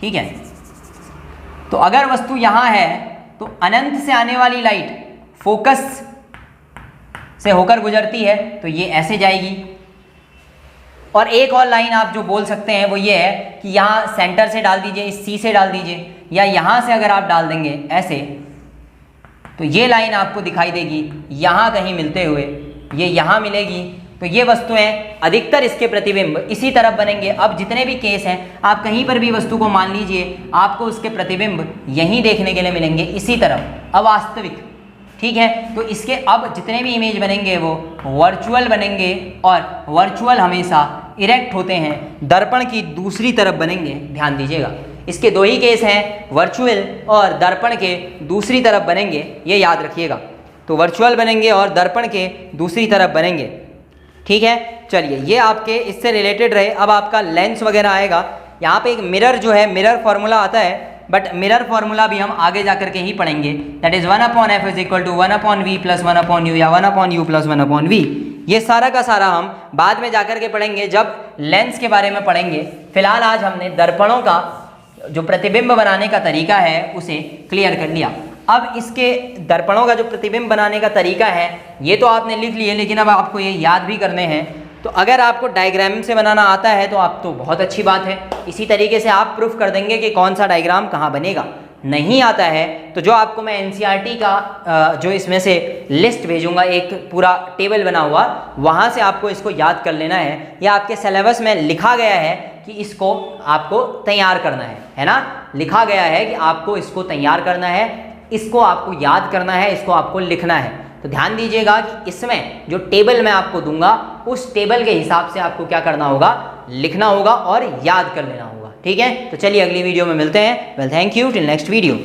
ठीक है। तो अगर वस्तु यहां है तो अनंत से आने वाली लाइट फोकस से होकर गुजरती है तो ये ऐसे जाएगी। और एक और लाइन आप जो बोल सकते हैं वो ये है कि यहाँ सेंटर से डाल दीजिए, इस C से डाल दीजिए, या यहाँ से अगर आप डाल देंगे ऐसे तो ये लाइन आपको दिखाई देगी यहाँ कहीं मिलते हुए, ये यहाँ मिलेगी। तो ये वस्तुएं अधिकतर इसके प्रतिबिंब इसी तरफ बनेंगे। अब जितने भी केस हैं, आप कहीं पर भी वस्तु को मान लीजिए, आपको उसके प्रतिबिंब यहीं देखने के लिए मिलेंगे, इसी तरफ, अवास्तविक, ठीक है। तो इसके अब जितने भी इमेज बनेंगे वो वर्चुअल बनेंगे, और वर्चुअल हमेशा इरेक्ट होते हैं, दर्पण की दूसरी तरफ बनेंगे। ध्यान दीजिएगा, इसके 2 ही केस हैं, वर्चुअल और दर्पण के दूसरी तरफ बनेंगे, ये याद रखिएगा। तो वर्चुअल बनेंगे और दर्पण के दूसरी तरफ बनेंगे, ठीक है। चलिए, ये आपके इससे रिलेटेड रहे। अब आपका लेंस वगैरह आएगा। यहाँ पे एक मिरर जो है, मिरर फॉर्मूला आता है, बट मिरर फॉर्मूला भी हम आगे जाकर के ही पढ़ेंगे। That is 1/f is equal to 1/v plus 1/u या 1/u प्लस 1/v। ये सारा का सारा हम बाद में जाकर के पढ़ेंगे जब लेंस के बारे में पढ़ेंगे। फिलहाल आज हमने दर्पणों का जो प्रतिबिंब बनाने का तरीका है उसे क्लियर कर लिया। अब इसके दर्पणों का जो प्रतिबिंब बनाने का तरीका है ये तो आपने लिख लिए, लेकिन अब आपको ये याद भी करने हैं। तो अगर आपको डायग्राम से बनाना आता है तो आप तो बहुत अच्छी बात है, इसी तरीके से आप प्रूफ कर देंगे कि कौन सा डायग्राम कहाँ बनेगा। नहीं आता है तो जो आपको मैं एनसीईआरटी का जो इसमें से लिस्ट भेजूंगा, एक पूरा टेबल बना हुआ, वहाँ से आपको इसको याद कर लेना है, या आपके सिलेबस में लिखा गया है कि इसको आपको तैयार करना है ना, लिखा गया है कि आपको इसको तैयार करना है। इसको आपको याद करना है, इसको आपको लिखना है। तो ध्यान दीजिएगा कि इसमें जो टेबल मैं आपको दूंगा उस टेबल के हिसाब से आपको क्या करना होगा, लिखना होगा और याद कर लेना होगा। ठीक है, तो चलिए अगली वीडियो में मिलते हैं। Well, thank you, till next video.